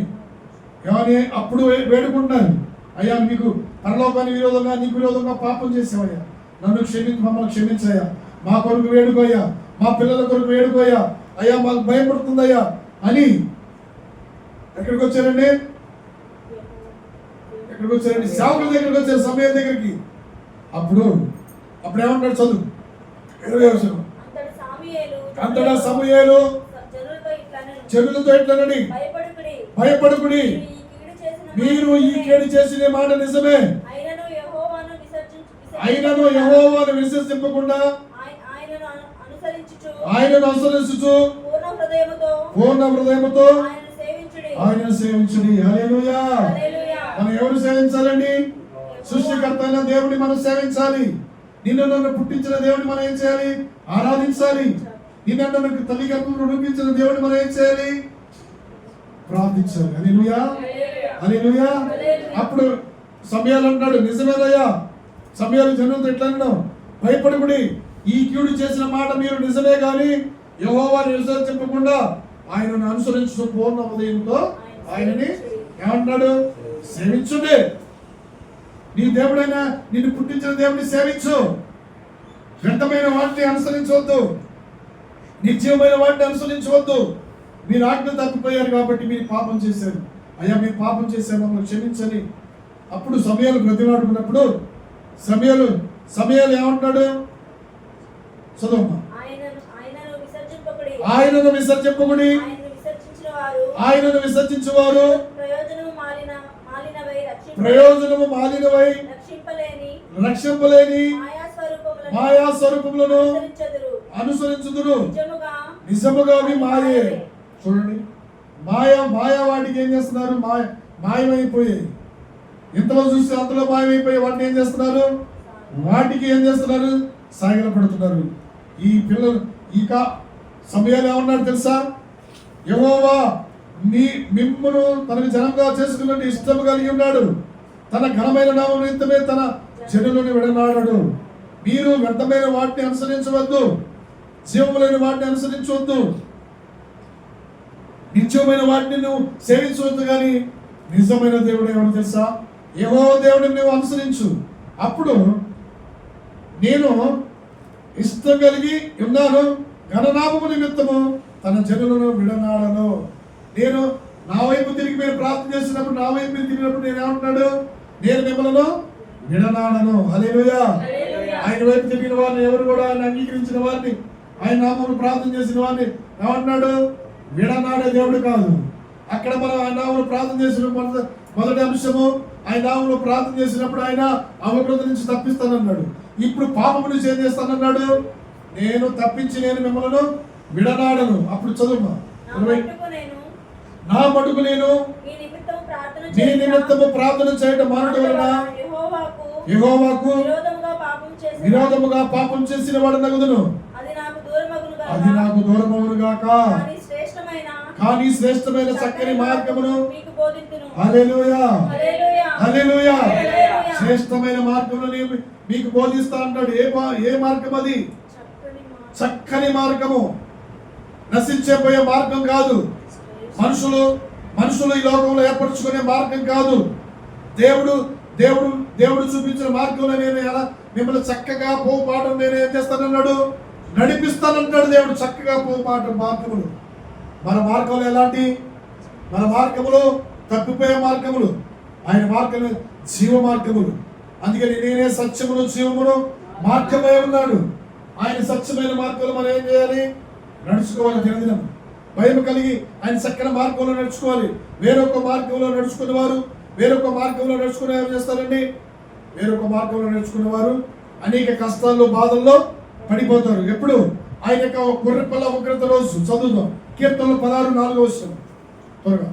Speaker 1: అప్పుడు వేడుకుంటున్నారు. అయ్యా మీకు పరలోకానికి విరోధంగా నీకు విరోధంగా పాపం చేసామయ్యా, మమ్మల్ని క్షమించయ్యా, మా కొరకు వేడుకోయ్యా, మా పిల్లల కొరకు వేడుకోయ్యా, అయ్యా మాకు భయపడుతుందయ్యా అని ఎక్కడికి వచ్చారండి? ఎక్కడికి వచ్చారండి? సేవకుల దగ్గరికి వచ్చారు, సమయం దగ్గరికి. అప్పుడు ఏమంటాడు? చదువు 20 వచనం. అంతటా సమూయేలు జనులతో ఇట్లనని, భయపడకుడి, మీరు ఈ కేడు చేసిన మాట నిజమే, ఆయనను యెహోవాను విశ్వసింపకుండా ఆయనను అనుసరించుచు పూర్ణ హృదయముతో ఆయనను సేవించుడి. హల్లెలూయా. మనం ఎవరు సేవించాలండి? సృష్టికర్త అయిన దేవుడిని మనం సేవించాలి. నన్ను పుట్టించిన దేవుడిని మనం ఏం చేయాలి? ఆరాధించాలి. నన్ను తల్లి గర్భంలో రూపించిన దేవుడిని మనం ఏం చేయాలి? ప్రార్థించాలి. హల్లెలూయా, హల్లెలూయా. అప్పుడు సమయాలు అంటాడు, నిజమేనయ్యా. సమయాలు జనులతో ఎట్లా అన్నాం? భయపడకుడి, ఈ కీడు చేసిన మాట మీరు నిజమే కానీ యెహోవాను విసర్జింపకుండా ఆయనను అనుసరించు పూర్ణ హృదయంతో ఆయనని ఏమంటాడు? సేవించుడే. నీ దేవుడైనా నిన్ను పుట్టించిన దేవుడిని సేవించు. వ్యర్థమైన వాటిని అనుసరించవద్దు, నిత్యమైన వాటిని అనుసరించవద్దు. మీరు ఆజ్ఞ తప్పిపోయారు కాబట్టి మీరు పాపం చేశారు. అయ్యా మేము పాపం చేశారు, మమ్మల్ని క్షమించని. అప్పుడు సమయాలు బ్రతిమాడుకున్నప్పుడు సమయాలు ఏమంటాడు? చదవమ్మా. ఆయనను విసర్జింపకుడి, ఆయనను విసర్జించువారు ప్రయోజనము మాలినవై రక్షింపలేని మాయా స్వరూపములను అనుసరించుదురు. నిజముగా అవి మాయే. చూడండి, మాయా వాటికి ఏం చేస్తున్నారు? మాయమైపోయాయి. ఇంతలో చూస్తే అంతలో మాయమైపోయి వాటిని ఏం చేస్తున్నారు? వాటికి ఏం చేస్తున్నారు? సాగిలపడుతున్నారు. ఈ పిల్లలు ఇక సమయాలు ఏమన్నాడు తెలుసా? యెహోవా మిమ్మును తనకు జనంగా చేసుకున్నట్టు ఇష్టము కలిగి ఉన్నాడు. తన ఘనమైన నామం నిమిత్తమే తన జనులను విడనాడడు. మీరు వ్యర్థమైన వాటిని అనుసరించవద్దు, జీవములైన వాటిని అనుసరించవద్దు, నిత్యమైన వాటిని నువ్వు సేవించవద్దు. కానీ నిజమైన దేవుడు ఎవరు తెలుసా? యెహోవా దేవుడిని నువ్వు అనుసరించు. అప్పుడు నేను ఇష్టం కలిగి ఉన్నాను, ఘననామము నిమిత్తము తన జనులను విడనాడను. నేను నా వైపు తిరిగి మీరు ప్రార్థన చేసినప్పుడు, నా వైపు మీరు తిరిగినప్పుడు నేను ఏమంటున్నాడు? నేను మిమ్మల్ని విడనాడను. హల్లెలూయా. ఆయన వైపు తిరిగిన వారిని, ఎవరు కూడా ఆయన అంగీకరించిన వారిని, ఆయన నామమును ప్రార్థన చేసిన వారిని ఏమంటున్నాడు? విడనాడే దేవుడు కాదు. అక్కడ మనం ఆయన నామమును ప్రార్థన చేసిన మొదటి అంశము, ఆయన నామమును ప్రార్థన చేసినప్పుడు ఆయన అవకృత నుంచి తప్పిస్తానన్నాడు. ఇప్పుడు పాపము నుంచి ఏం చేస్తానన్నాడు? నేను తప్పించి నేను మిమ్మల్ని విడనాడను. అప్పుడు చదువు. నా మటుకు నేను నీ నిమిత్తము ప్రార్థన చేయడం మానడం వలన యెహోవాకు విరోధముగా పాపం చేసిన వాడు నగుదును. అది నాకు దూరమగును గాక. కానీ శ్రేష్టమైన చక్కని మార్గమును హల్లెలూయా హల్లెలూయా శ్రేష్టమైన మార్గమును మీకు బోధిస్తా అంటాడు. ఏ మార్గం అది? చక్కని మార్గము, నశించేపోయే మార్గం కాదు. మనుషులు ఈ లోకంలో ఏర్పరచుకునే మార్గం కాదు. దేవుడు చూపించిన మార్గంలో నేను ఎలా మిమ్మల్ని చక్కగా పోపాటం నేను ఏం చేస్తానన్నాడు? నడిపిస్తానంటాడు దేవుడు. చక్కగా పోపాటం మార్గములు. మన మార్గములు ఎలాంటి? మన మార్గములు తప్పిపోయే మార్గములు. ఆయన మార్గము జీవ మార్గములు. అందుకని నేనే సత్యమును జీవమును మార్గమై ఉన్నాడు. ఆయన సత్యమైన మార్గంలో మనం ఏం చేయాలి? నడుచుకోవాలి. దినదినం భయం కలిగి ఆయన చక్కని మార్గంలో నడుచుకోవాలి. వేరొక మార్గంలో నడుచుకునే వారు ఏం చేస్తారండి? వేరొక మార్గంలో నడుచుకునే వారు అనేక కష్టాల్లో బాధల్లో పడిపోతారు. ఎప్పుడు? ఆయన యొక్క గొర్రెపిల్ల ఉగ్రత రోజు. చదువుదాం కీర్తనలు 16:4 త్వరగా.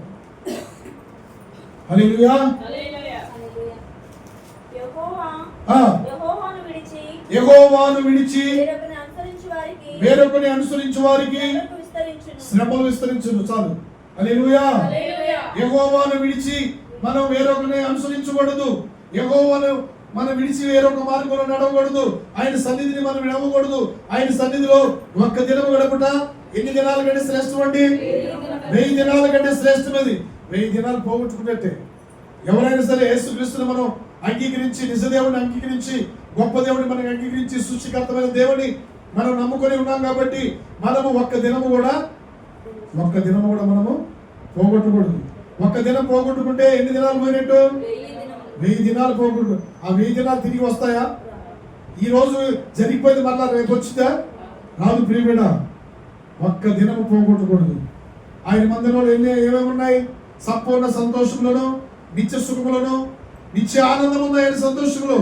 Speaker 1: హల్లెలూయా. యెహోవాను విడిచి వేరొకని అనుసరించు వారికి శ్రమలు విస్తరించును. చాలు. హల్లెలూయా. యెహోవాను విడిచి మనం వేరొకని అనుసరించకూడదు. యెహోవాను మనం విడిచి వేరొక మార్గంలో నడవకూడదు. ఆయన సన్నిధిని మనం విడవకూడదు. ఆయన సన్నిధిలో ఒక్క దినము గడపట ఎన్ని దినాల కంటే శ్రేష్టం అండి? 1000 దినాల కంటే శ్రేష్టమది. 1000 దినాలు పోగొట్టుకున్నట్టే. ఎవరైనా సరే యేసుక్రీస్తుని మనం అంగీకరించి, నిజదేవుడిని అంగీకరించి, గొప్ప దేవుడిని మనం అంగీకరించి, సృష్టికర్తమైన దేవుడిని మనం నమ్ముకొని ఉన్నాం కాబట్టి మనము ఒక్క దినము కూడా మనము పోగొట్టకూడదు. ఒక్క దినం పోగొట్టుకుంటే ఎన్ని దినాలు పోయినట్టు? 1000 దినాలు పోగొట్టు. ఆ 1000 దినాలు తిరిగి వస్తాయా? ఈ రోజు జరిగిపోయింది మళ్ళా రేపు వచ్చిందా? రాదు ప్రియమైన. ఒక్క దినము పోగొట్టకూడదు. ఆయన మందిరంలో ఏమేమి ఉన్నాయి? సంపూర్ణ సంతోషములను, నిత్య సుఖములను, నిత్య ఆనందం ఉంది. ఆయన సంతోషములు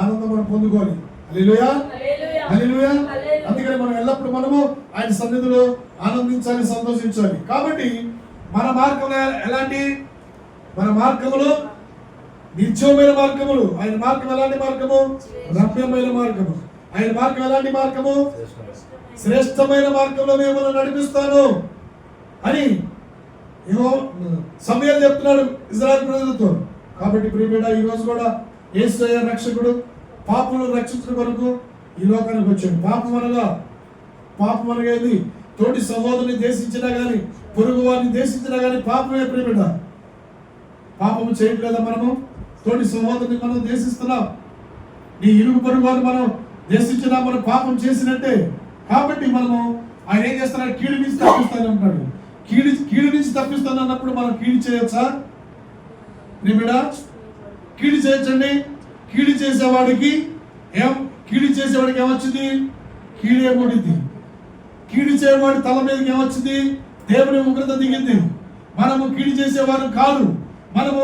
Speaker 1: ఆనందం మనం పొందుకోవాలి. హల్లెలూయా హల్లెలూయా. అందుకని మనం ఎల్లప్పుడూ మనము ఆయన సన్నిధిలో ఆనందించాలి, సంతోషించాలి. కాబట్టి మన మార్గం ఎలాంటి? మన మార్గములు నిత్యమైన మార్గములు. ఆయన మార్గం ఎలాంటి మార్గము? రమ్యమైన మార్గము. ఆయన మార్గం ఎలాంటి మార్గము? శ్రేష్టమైన మార్గంలో మిమ్మల్ని నడిపిస్తాను అని సమయాలు చెప్తున్నాడు ఇజ్రాయెల్ ప్రజలతో. కాబట్టి ప్రియమైన ఈ రోజు కూడా యేసయ్య రక్షకుడు పాపులను రక్షించడం కొరకు ఈ లోకానికి వచ్చాడు. పాపం అనగా ఏది? తోటి సహోదరుని దేశించినా కానీ, పొరుగు వారిని దేశించినా కానీ పాపమే ప్రియమైన. పాపము చేయట్లేదా మనము? తోటి సహోదరుని మనం దేశిస్తున్నాం. నీ ఇరుగు పొరుగు వారిని మనం దేశించినా మనం పాపం చేసినట్టే. కాబట్టి మనము ఆయన ఏం చేస్తున్నాడు? కీడు నుంచి తప్పిస్తాను అంటాడు. కీడు నుంచి తప్పిస్తాను అన్నప్పుడు మనం కీడు చేయొచ్చా? ప్రియమైన కీడు చేయొచ్చండి. కీడు చేసేవాడికి ఏమొచ్చింది? కీడే కొడింది. కీడు చేయవాడి తల మీదకి ఏమొచ్చింది? దేవుని ఉగ్రత దిగింది. మనము కీడు చేసేవారు కాదు. మనము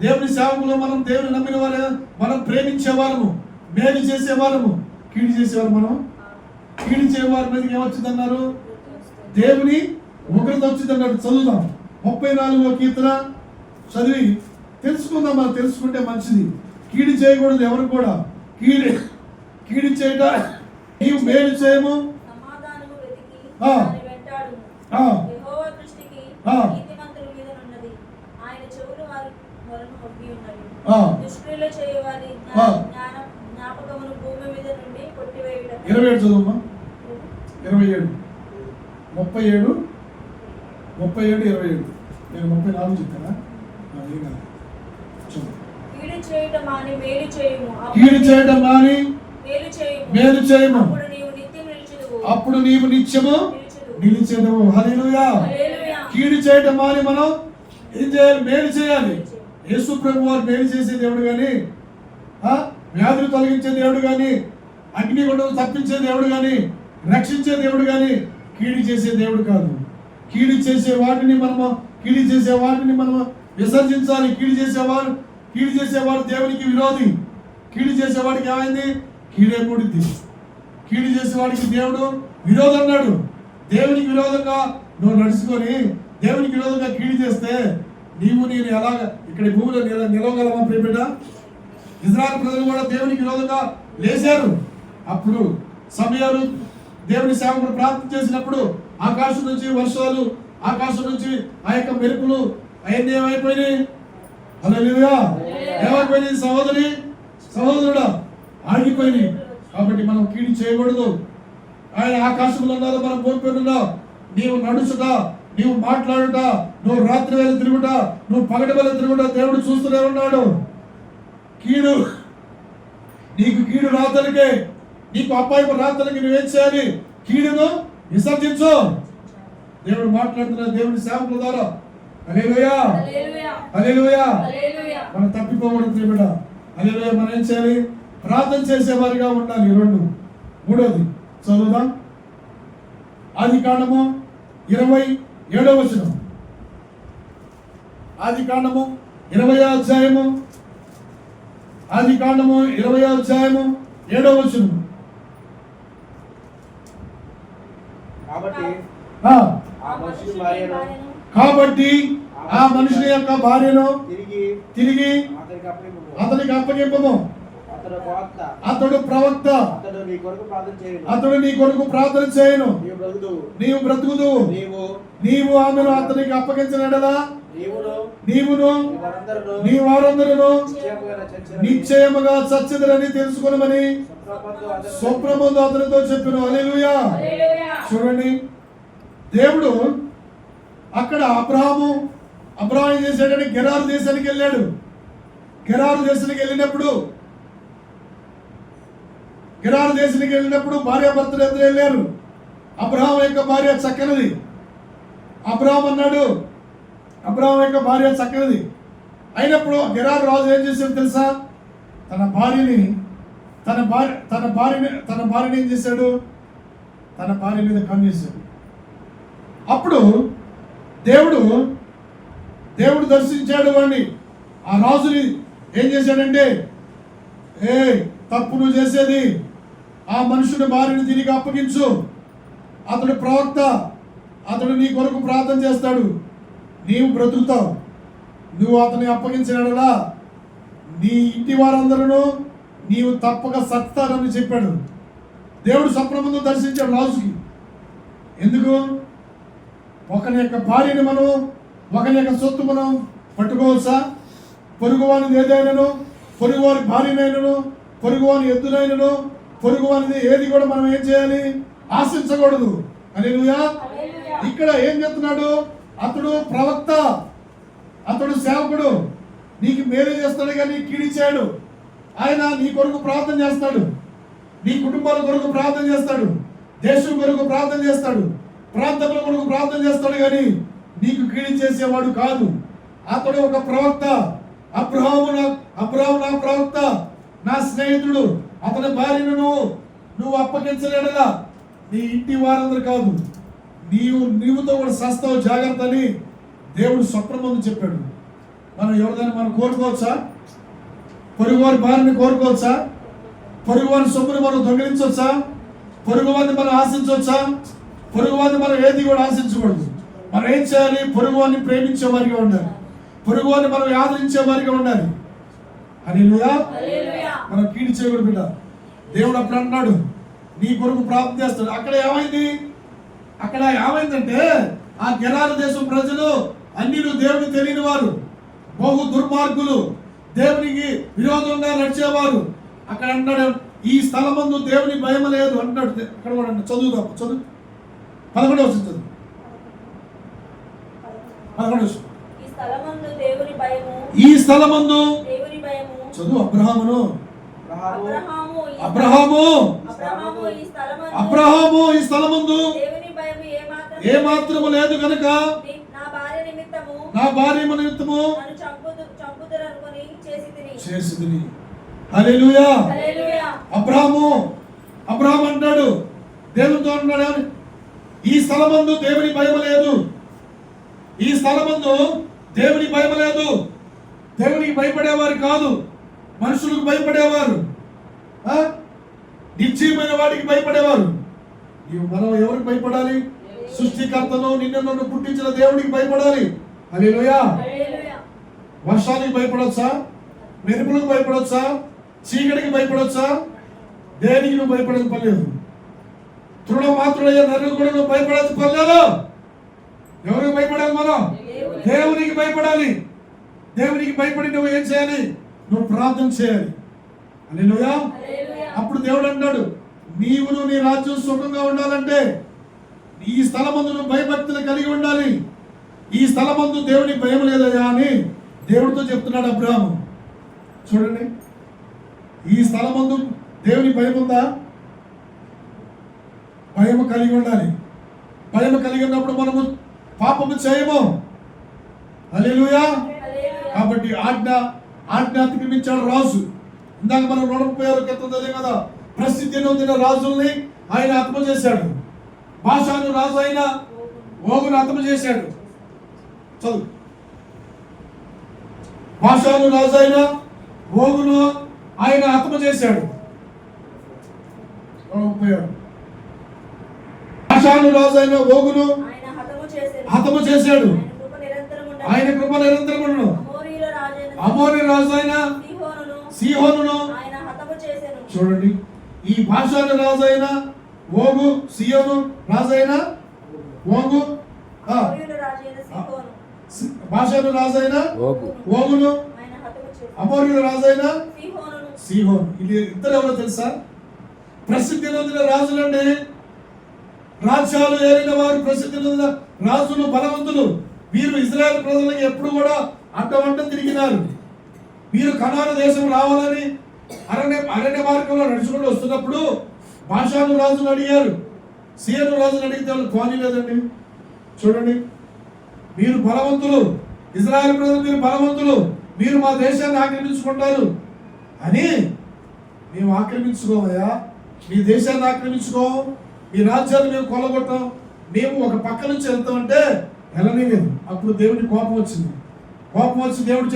Speaker 1: దేవుని సేవకులు, మనం దేవుని నమ్మిన వారు, మనం ప్రేమించేవారము, మేలు చేసేవారము. కీడు చేసేవారు మనం. కీడు చేయవారి మీదకి ఏమొచ్చింది అన్నారు? దేవుని ఉగ్రత వచ్చింది అన్నాడు. చదువుదాం 34వ కీర్తన చదివి తెలుసుకుందాం. మనం తెలుసుకుంటే మంచిది. కీడు చేయకూడదు ఎవరు కూడా. కీడు చేయట నీవు మేలు చేయము.
Speaker 2: వలన ఒగ్గి ఉన్నవి.
Speaker 1: ఆ.
Speaker 2: దుష్క్రియలు చేయవారి
Speaker 1: ఆ.
Speaker 2: జ్ఞాపకమును భూమి మీద నుండి కొట్టివేయుటకై.
Speaker 1: 27 చదువుమా. 27 37 37 27. నేను 34 చెప్పానా? ఏం కాదు. చూడు.
Speaker 2: కీడు చేయటం మాని మేలు చేయుము.
Speaker 1: కీడు చేయడం మాని
Speaker 2: మేలు చేయుము.
Speaker 1: మేలు చేయము.
Speaker 2: అప్పుడు నీవు నిత్యం నిలిచెదవు.
Speaker 1: అప్పుడు నీవు నిత్యము నిలిచెదవు. హల్లెలూయా.
Speaker 2: హల్లెలూయా.
Speaker 1: కీడు చేయడం మాని మనం ఏం చేయాలి? మేలు చేయాలి. యేసు ప్రభు వారు మేలు చేసే దేవుడు కానీ, వ్యాధులు తొలగించే దేవుడు కానీ, అగ్నిగుండం తప్పించే దేవుడు కానీ, రక్షించే దేవుడు కానీ, కీడు చేసే దేవుడు కాదు. కీడు చేసే వాటిని మనము విసర్జించాలి. కీడు చేసేవాడు దేవునికి విరోధి. కీడు చేసేవాడికి ఏమైంది? కీడే కూడింది. కీడు చేసేవాడికి దేవుడు విరోధం అన్నాడు. దేవునికి విరోధంగా నువ్వు నడుచుకొని దేవునికి విరోధంగా కీడు చేస్తే నేను ఎలాగ ఇక్కడ భూమిలో నిలవగలమా ప్రియబిడ్డ? ఇజ్రాయెల్ ప్రజలు కూడా దేవునికి విరోధంగా లేచారు. అప్పుడు సమయాలు దేవుని సేవకుడు ప్రార్థన చేసినప్పుడు ఆకాశం నుంచి వర్షాలు, ఆకాశం నుంచి ఆ యొక్క మెరుపులు అవన్నీ ఏమైపోయినాయి? హల్లెలూయా. ఏమైపోయినాయి? సహోదరుడా ఆగిపోయినాయి. కాబట్టి మనం కీడు చేయకూడదు. ఆయన ఆకాశంలో ఉన్నారో మనం భూమిపైన నీవు నడుచుట, నీవు మాట్లాడుట, నువ్వు రాత్రి వేళ తిరుగుట, నువ్వు పగటి వేళ తిరుగుట దేవుడు చూస్తూనే ఉన్నాడు. నీకు కీడు రాత్రికి, నీకు అపాయపు రాత్రికి నువ్వేం చేయాలి? కీడును విసర్జించు. దేవుడు మాట్లాడుతున్న దేవుని సేవకుల ద్వారా. హల్లెలూయా. హల్లెలూయా. మనం తప్పిపోకూడదు ప్రియబిడ్డ. హల్లెలూయా. మనం ఏం చేయాలి? ప్రార్థన చేసేవారిగా ఉండాలి. 2 3వది చదువుదాం. ఆదికాండము 27వ వచనం. ఆదికాండము 20వ అధ్యాయము. ఆదికాండము 20వ అధ్యాయము 7వ వచనం. కాబట్టి ఆ మనుషుని యొక్క భార్యను తిరిగి అతనికి అప్పగింపము. అతడు ప్రవక్త. అతడు నీ కొరకు ప్రార్థన చేయను. నీవు బ్రతుకుదు. నీవు ఆమెను అతనికి అప్పగించిన ఎడలా నీవును నీ వారందరూ నిశ్చయముగా చచ్చెదరని తెలుసుకొనమని స్వప్నమందు అతనితో చెప్పెను. హల్లెలూయా. చూడండి, దేవుడు అక్కడ అబ్రహాము ఏం చేశాడని గెరారు దేశానికి వెళ్ళాడు. గెరారు దేశానికి వెళ్ళినప్పుడు భార్యాభర్తలు ఎదురు వెళ్ళారు. అబ్రహాం యొక్క భార్య చక్కనిది. అబ్రహాం యొక్క భార్య చక్కనిది అయినప్పుడు గెరారు రాజు ఏం చేశాడు తెలుసా? తన భార్యని ఏం చేశాడు? తన భార్య మీద కన్ను చేశాడు. అప్పుడు దేవుడు దర్శించాడు వాడిని. ఆ రాజుని ఏం చేశాడంటే, తప్పు నువ్వు చేసేది, ఆ మనుషుని భార్యని తిరిగి అప్పగించు. అతడు ప్రవక్త, అతడు నీ కొరకు ప్రార్థన చేస్తాడు, నీవు బ్రతుకుతావు. నువ్వు అతన్ని అప్పగించినలా నీ ఇంటి వారందరూ నీవు తప్పక సత్తారని చెప్పాడు. దేవుడు స్వప్నముందు దర్శించాడు రాజుకి. ఎందుకు? ఒకని యొక్క భార్యని ఒకని యొక్క సొత్తు మనం పట్టుకోవచ్చా? పొరుగువానిది ఏదైనాను, పొరుగువారి భార్యనైనను, పొరుగువాని ఎద్దునైనను, పొరుగువానిది ఏది కూడా మనం ఏం చేయాలి? ఆశించకూడదు. హల్లెలూయా. ఇక్కడ ఏం చెప్తున్నాడు? అతడు ప్రవక్త, అతడు సేవకుడు, నీకు మేలు చేస్తాడు కానీ కీడిచాడు. ఆయన నీ కొరకు ప్రార్థన చేస్తాడు, నీ కుటుంబాల కొరకు ప్రార్థన చేస్తాడు, దేశం కొరకు ప్రార్థన చేస్తాడు, ప్రాంతముల కొరకు ప్రార్థన చేస్తాడు కానీ నీకు కీడి చేసేవాడు కాదు. అతడు ఒక ప్రవక్త. అబ్రహాము నా ప్రవక్త, నా స్నేహితుడు. అతని భార్యను నువ్వు అప్పగించలేడలా నీ ఇంటి వారందరూ కాదు, నీవుతో కూడా సస్తావు, జాగ్రత్త అని దేవుడు స్వప్నమందు చెప్పాడు. మనం ఎవరిదైనా మనం కోరుకోవచ్చా? పొరుగువారి భార్యని కోరుకోవచ్చా? పొరుగువారి సొమ్ముని మనం దొంగిలించవచ్చా? పొరుగువారిని మనం ఆశించవచ్చా? పొరుగువారిని మనం ఏది కూడా ఆశించకూడదు. మనం ఏం చేయాలి? పొరుగువారిని ప్రేమించే వారిగా ఉండాలి, పొరుగువారిని మనం ఆదరించే వారిగా ఉండాలి. హల్లెలూయా. మనం కీడు చేయకూడదు బిడ్డ. దేవుడు అప్పుడు అంటున్నాడు నీ కొరకు ప్రార్థన చేస్తాడు. అక్కడ ఏమైందంటే ఆ గెరారు దేశం ప్రజలు అన్యులు, దేవుడు తెలియని వారు, బహు దుర్మార్గులు, దేవునికి విరోధంగా నడిచేవారు. అక్కడ అన్నాడు, ఈ స్థలమందు దేవుని భయం లేదు అంటాడు. అక్కడ కూడా చదువుదాం, చదువు 11వ వచనం చదువు. 11వ వచనం.
Speaker 2: ఈ స్థలమందు దేవుని భయము,
Speaker 1: ఈ స్థలమందు
Speaker 2: దేవుని భయము,
Speaker 1: చదువు. అబ్రహాము
Speaker 2: అబ్రహాము
Speaker 1: ఈ స్థలమందు
Speaker 2: దేవుని భయము
Speaker 1: ఏ మాత్రము లేదు కనుక
Speaker 2: నా భార్య నిమిత్తము నన్ను చంపుదురనుకొని చేసితిని.
Speaker 1: హల్లెలూయా.
Speaker 2: హల్లెలూయా.
Speaker 1: అబ్రహాము అంటాడు, దేవునితో అన్నాడు, ఈ స్థలమందు దేవుని భయం లేదు. ఈ స్థలమందు దేవుని భయం లేదు. దేవునికి భయపడేవారు కాదు, మనుషులకు భయపడేవారు, నిశ్చయమైన వాడికి భయపడేవారు. మనం ఎవరికి భయపడాలి? సృష్టికర్తను, నిన్ను నన్ను పుట్టించిన దేవుడికి భయపడాలి. హల్లెలూయా.
Speaker 2: హల్లెలూయా.
Speaker 1: వర్షానికి భయపడొచ్చా? మెరుపులకు భయపడొచ్చా? చీకటికి భయపడొచ్చా? దేనికి నువ్వు భయపడదు పర్లేదు. తృణ మాత్రుడయ్యే నరుడు కూడా నువ్వు భయపడదు పర్లేదు. ఎవరికి భయపడాలి? మనం దేవునికి భయపడాలి. దేవునికి భయపడి నువ్వు ఏం చేయాలి? నువ్వు ప్రార్థన చేయాలి. హల్లెలూయా. అప్పుడు దేవుడు అన్నాడు, నీవును నీ రాజ్యం సుఖంగా ఉండాలంటే ఈ స్థలమందు నువ్వు భయభక్తులు కలిగి ఉండాలి. ఈ స్థలమందు దేవుని భయం లేదయా అని దేవుడితో చెప్తున్నాడు అబ్రహాము. చూడండి, ఈ స్థలమందు దేవుని భయం ఉందా? భయం కలిగి ఉండాలి. భయం కలిగి ఉన్నప్పుడు మనము పాపము చేయము. హల్లెలూయా. కాబట్టి ఆజ్ఞ అతిక్రమించాడు రాజు. ఇందాక మనం 136 క్రితం చదివాం కదా, ప్రసిద్ధి నొందిన రాజుల్ని ఆయన హతము చేశాడు. బాషాను రాజు అయిన ఓగును హతము చేశాడు. చదువు. బాషాను రాజు అయిన ఓగును ఆయన హతము చేశాడు. 136. బాషాను రాజు అయిన ఓగును హతము చేశాడు. ఆయన కృప నిరంతరం ఉండును. అమోరీ రాజు అయిన సీహోనును చూడండి, ఈ బాషాను రాజు అయిన ఓగు, సీయోను రాజు అయిన ఓగు, బాషాను రాజు అయిన ఓగును, అమోరీల రాజు అయిన సీహోను. ఇది ఇద్దరు ఎవరో తెలుసా? ప్రసిద్ధి నొందిన రాజులండి. రాజ్యాలు ఏలిన వారు, ప్రసిద్ధి నొందిన రాజులు, బలవంతులు. వీరు ఇజ్రాయెల్ ప్రజలకు ఎప్పుడు కూడా అడ్డవంట తిరిగినారు. వీరు కనాను దేశం రావాలని అరణ్య మార్గంలో నడుచుకుంటూ వస్తున్నప్పుడు బాషాను రాజును అడిగారు. సీయోను రాజును అడిగితే వాళ్ళు కోనలేదండి. చూడండి, మీరు బలవంతులు, ఇజ్రాయెల్ ప్రజలు మీరు బలవంతులు, మీరు మా దేశాన్ని ఆక్రమించుకుంటారు అని. మేము ఆక్రమించుకోమయ్యా, మీ దేశాన్ని ఆక్రమించుకోం, మీ రాజ్యాన్ని మేము కొల్లగొట్టాం, మేము ఒక పక్క నుంచి వెళ్తామంటే వెళ్ళలేదు. అప్పుడు దేవుడికి కోపం వచ్చింది. కోపం వచ్చి దేవుడు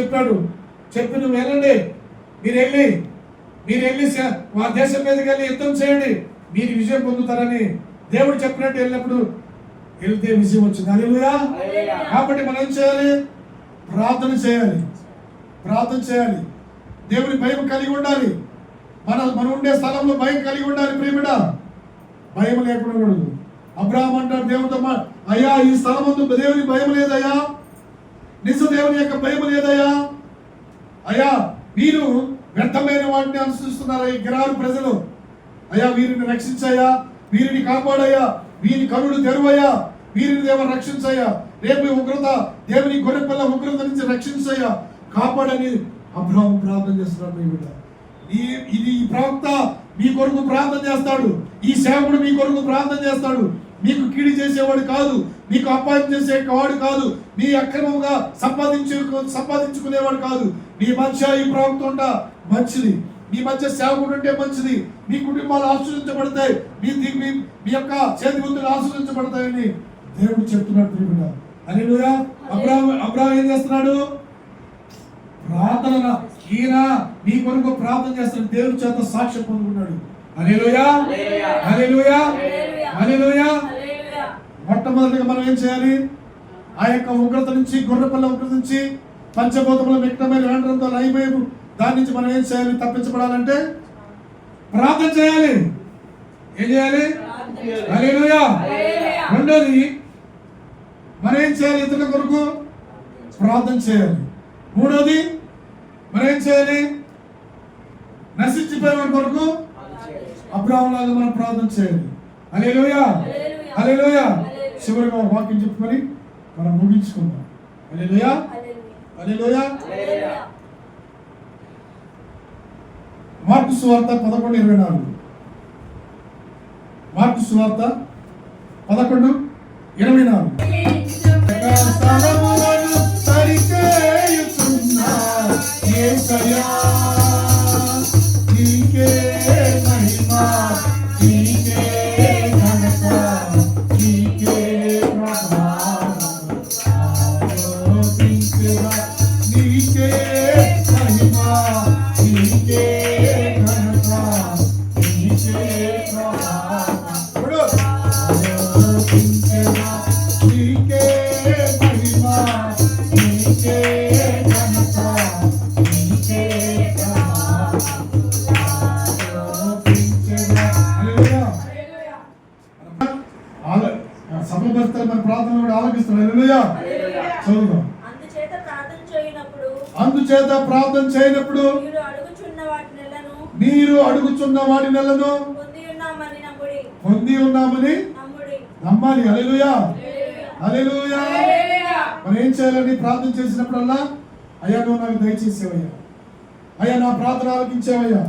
Speaker 1: చెప్పి నువ్వు వెళ్ళండి, మీరు వెళ్ళి మా దేశం మీదకి వెళ్ళి యుద్ధం చేయండి, మీరు విజయం పొందుతారని దేవుడు చెప్పినట్టు వెళ్ళినప్పుడు వెళ్తే విజయం వచ్చింది. హల్లెలూయా. కాబట్టి మనం ఏం చేయాలి? ప్రార్థన చేయాలి. దేవుని భయం కలిగి ఉండాలి. మనం ఉండే స్థలంలో భయం కలిగి ఉండాలి. ప్రియమిడ, భయం లేకుండా ఉండదు. అబ్రహాము అంటాడు దేవునితో, అయ్యా ఈ స్థలమందు దేవుని భయం లేదయ్యా, నిజ దేవుని యొక్క భయం లేదయ్యా. అయ్యా వీరు వ్యర్థమైన వాటిని అనుసరిస్తున్నారు ఈ గిరారు ప్రజలు. అయ్యా వీరిని రక్షించయ్యా, వీరిని కాపాడయ్యా, వీరి కనులు తెరువయ్యా, వీరిని దేవుని రక్షించయ్యా, రేపు ఉగ్రత, దేవుని గొర్రెపిల్ల ఉగ్రత నుంచి రక్షించయ్యా, కాపాడని అబ్రహాము ప్రార్థన చేస్తున్నాడు. మీ బిడ్డ, ఈ ప్రవక్త మీ కొరకు ప్రార్థన చేస్తాడు. ఈ సేవకుడు మీ కొరకు ప్రార్థన చేస్తాడు. మీకు కీడి చేసేవాడు కాదు, మీకు అపాయం చేసేవాడు కాదు, మీ అక్రమంగా సంపాదించుకునేవాడు కాదు. మీ మధ్య ఈ ప్రవక్త ఉంట మంచిది, మీ మధ్య సేవకుడు ఉంటే మంచిది. మీ కుటుంబాలు ఆశీర్వదించబడతాయి, మీ యొక్క చేతి గుర్తులు ఆశీర్వదించబడతాయని దేవుడు చెప్తున్నాడు. హల్లెలూయా. అబ్రహాము ఏం చేస్తున్నాడు? ప్రార్థన. ఈయన మీ కొరకు ప్రార్థన చేస్తాడు, దేవుడి చేత సాక్ష్యం పొందుకున్నాడు. హల్లెలూయా. హల్లెలూయా. హల్లెలూయా. మొట్టమొదటిగా మనం ఏం చేయాలి? ఆ యొక్క ఉగ్రత నుంచి, గొర్రెపిల్ల ఉగ్రత నుంచి, పంచభూతముల మిక్తమైన వేండ్రంతో నయమేము, దాని నుంచి మనం ఏం చేయాలి? తప్పించబడాలంటే ప్రార్థన చేయాలి. ఏం చేయాలి? హల్లెలూయా. రెండోది మనం ఏం చేయాలి? ఇతరుల కొరకు ప్రార్థన చేయాలి. మూడోది మనం ఏం చేయాలి? నశించిపోయిన వాడి కొరకు అబ్రాహాములాగా మనం ప్రార్థన చేయాలి. హల్లెలూయా, హల్లెలూయా. చివరిగా ఒక వాక్యం చెప్పుకొని మనం ముగించుకుందాం. హల్లెలూయా, హల్లెలూయా. మార్కు సువార్త 11:24. మార్కు సువార్త 11:24. స్థలములను సరిచేయుచున్న యేసయ్యా నీకే మహిమ, నీకే ఘనత, నీకే ప్రభావం. ఆరాధించుగా నీకే మహిమ, నీకే ఘనత, నీకే ప్రభావం. ఆరాధించుగా నీకే మహిమ, నీకే ఘనత, నీకే ప్రభావం. సభభర్తలు మన ప్రార్థన కూడా ఆలకిస్తాడు. హల్లెలూయా, చదువుదాం. అందుచేత ప్రార్థన చేయనప్పుడు మీరు అడుగుచున్న వాటి నెలను పొంది ఉన్నామని నమ్మాలి. హల్లెలూయా, హల్లెలూయా. మనం ఏం చేయాలని ప్రార్థన చేసినప్పుడల్లా, అయ్యా నువ్వు నాకు దయచేసేవయ్యా, అయ్యా నా ప్రార్థన ఆలకించేవయ్యా,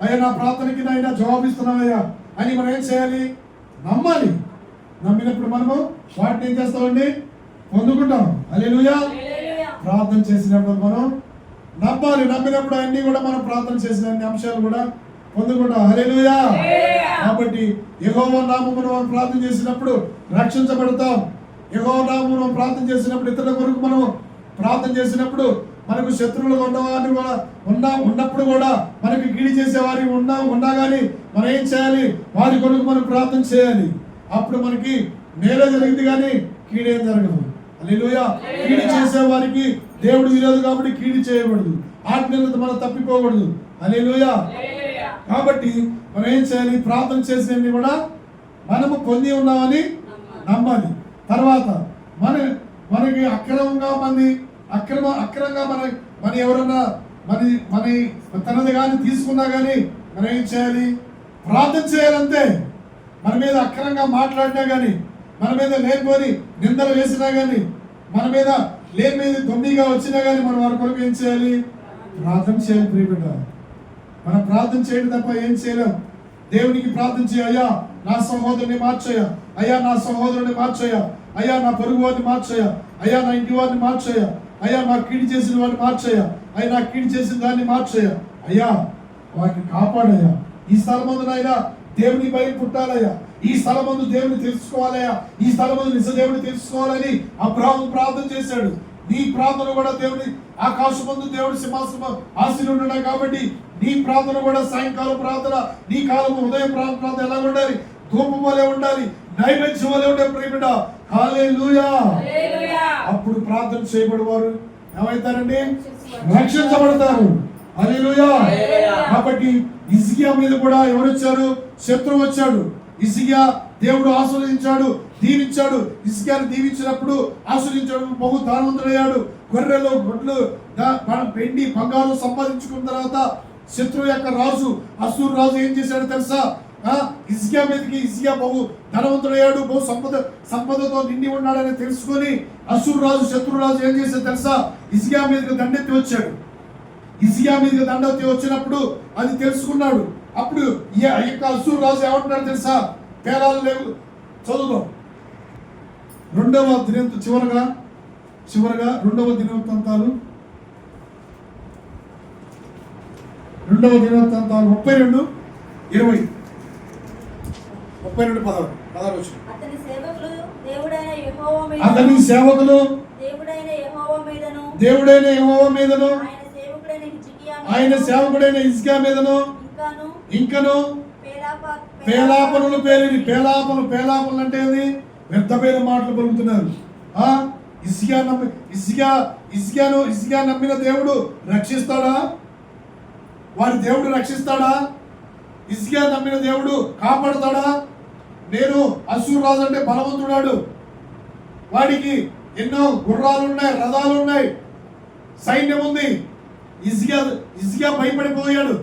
Speaker 1: అయ్యా నా ప్రార్థనకి నాయన జవాబిస్తున్నావయ్యా అని మనం ఏం చేయాలి? నమ్మాలి. నమ్మినప్పుడు మనము వాటిని ఏం చేస్తామండి? పొందుకుంటాం. హల్లెలూయా. ప్రార్థన చేసినప్పుడు మనం నమ్మాలి. నమ్మినప్పుడు అన్ని కూడా మనం ప్రార్థన చేసిన అన్ని అంశాలు కూడా పొందుకుంటాం. హల్లెలూయా. కాబట్టి యెహోవా నామమున మనం ప్రార్థన చేసినప్పుడు రక్షించబడతాం. యెహోవా నామమున ప్రార్థన చేసినప్పుడు ఇతరుల కొరకు మనం ప్రార్థన చేసినప్పుడు మనకు శత్రువులుగా ఉన్నవారిని కూడా ఉన్నప్పుడు కూడా మనకి కీడి చేసేవారి ఉన్నా కానీ మనం ఏం చేయాలి? వారి కొరకు మనం ప్రార్థన చేయాలి. అప్పుడు మనకి మేలే జరిగింది కానీ కీడేం జరగదు. హల్లెలూయా. కీడి చేసే వారికి దేవుడు విరోధు కాబట్టి కీడి చేయకూడదు, ఆజ్ఞలతో మనం తప్పిపోకూడదు. హల్లెలూయా. కాబట్టి మనం ఏం చేయాలి? ప్రార్థన చేసేవి కూడా మనము పొంది ఉన్నామని నమ్మాలి. తర్వాత మనకి అక్రమంగా అక్రమంగా మన ఎవరన్నా మన తనది కానీ తీసుకున్నా కానీ మనం ఏం చేయాలి? ప్రార్థన చేయాలంతే. మన మీద అక్రమంగా మాట్లాడినా కానీ, మన మీద లేనిపోని నిందలు వేసినా కానీ, మన మీద లేని దొండిగా వచ్చినా కానీ మనం వారి కొరకు ఏం చేయాలి? ప్రార్థన చేయాలి. ప్రియబిడ్డ, మనం ప్రార్థన చేయడం తప్ప ఏం చేయలేం. దేవునికి ప్రార్థన చేయ, అయ్యా నా సహోదరుని మార్చయ్యా, అయ్యా నా సహోదరుని మార్చయ్యా, అయ్యా నా పొరుగు వారిని మార్చయ్యా, అయ్యా నా ఇంటి వారిని మార్చయ్యా, అయ్యా నాకు కీడి చేసిన వాడిని మార్చయ్యా, అయ్యా నాకు కీడి చేసిన దాన్ని మార్చయ్యా, అయ్యా వాటిని కాపాడయ్యా. ఈ స్థలం మందు అయినా దేవుని భయం పుట్టాలయ్యా, ఈ స్థలం మందు దేవుని తెలుసుకోవాలయ్యా, ఈ స్థలం మందు నిజ దేవుని తెలుసుకోవాలని అబ్రాహాము ప్రార్థన చేశాడు. నీ ప్రార్థన కూడా దేవుని ఆకాశం మందు దేవుడి సింహాసనం ఆశీర్వాదం ఉన్నాడు కాబట్టి నీ ప్రార్థన కూడా సాయంకాలం ప్రార్థన, నీ కాలం ఉదయం ప్రార్థన ఎలా ఉండాలి? ధూపం వలె ఉండాలి, నైవేద్యం వలె ఉండే ప్రియబిడ్డ. హల్లెలూయా. అప్పుడు ప్రార్థన చేయబడేవారు ఏమవుతారండి? రక్షించబడతారు. హల్లెలూయా. కాబట్టి హిజ్కియా మీద కూడా ఎవరు వచ్చారు? శత్రువు వచ్చాడు. హిజ్కియా దేవుడు ఆశీర్వదించాడు, దీవించాడు. హిజ్కియాను దీవించినప్పుడు ఆశీర్వదించాడు, బహు ధనవంతుడయ్యాడు. గొర్రెలు గొడ్లు వెండి బంగారం సంపాదించుకున్న తర్వాత శత్రువు యొక్క రాజు అసూరు రాజు ఏం చేశాడు తెలుసా? హిజ్కియా మీదకి హిజ్కియా బహు ధనవంతుడయ్యాడు, బహు సంపదతో నిండి ఉన్నాడని తెలుసుకొని అసూరు రాజు శత్రు రాజు ఏం చేశాడు తెలుసా? హిజ్కియా మీదకి దండెత్తి వచ్చాడు. హిజ్కియా మీదకి దండెత్తి వచ్చినప్పుడు అది తెలుసుకున్నాడు. అప్పుడు ఈ యొక్క అసూరు రాజు ఏమంటున్నాడు తెలుసా? పేరాలు లేవు. చదువుదాం. చివరగా రెండవ దినవృత్తాంతాలు 32:20 32:16
Speaker 2: అతని సేవకులు
Speaker 1: దేవుడైన యెహోవా మీదను ఆయన సేవకుడైన హిజ్కియా మీదను ఇంకను పేలాపనలు పేలిని. పేలాపనలు అంటే ఏంది? పెద్ద పేద మాటలు పలుకుతున్నారు. హిజ్కియా నమ్మిన దేవుడు రక్షిస్తాడా? వారి దేవుడు రక్షిస్తాడా? హిజ్కియా నమ్మిన దేవుడు కాపాడుతాడా? నేను అసూరు రాజు అంటే బలవంతుడాడు, వాడికి ఎన్నో గుర్రాలు ఉన్నాయి, రథాలు ఉన్నాయి, సైన్యం ఉంది. ఇజ్కియా భయపడిపోయాడు.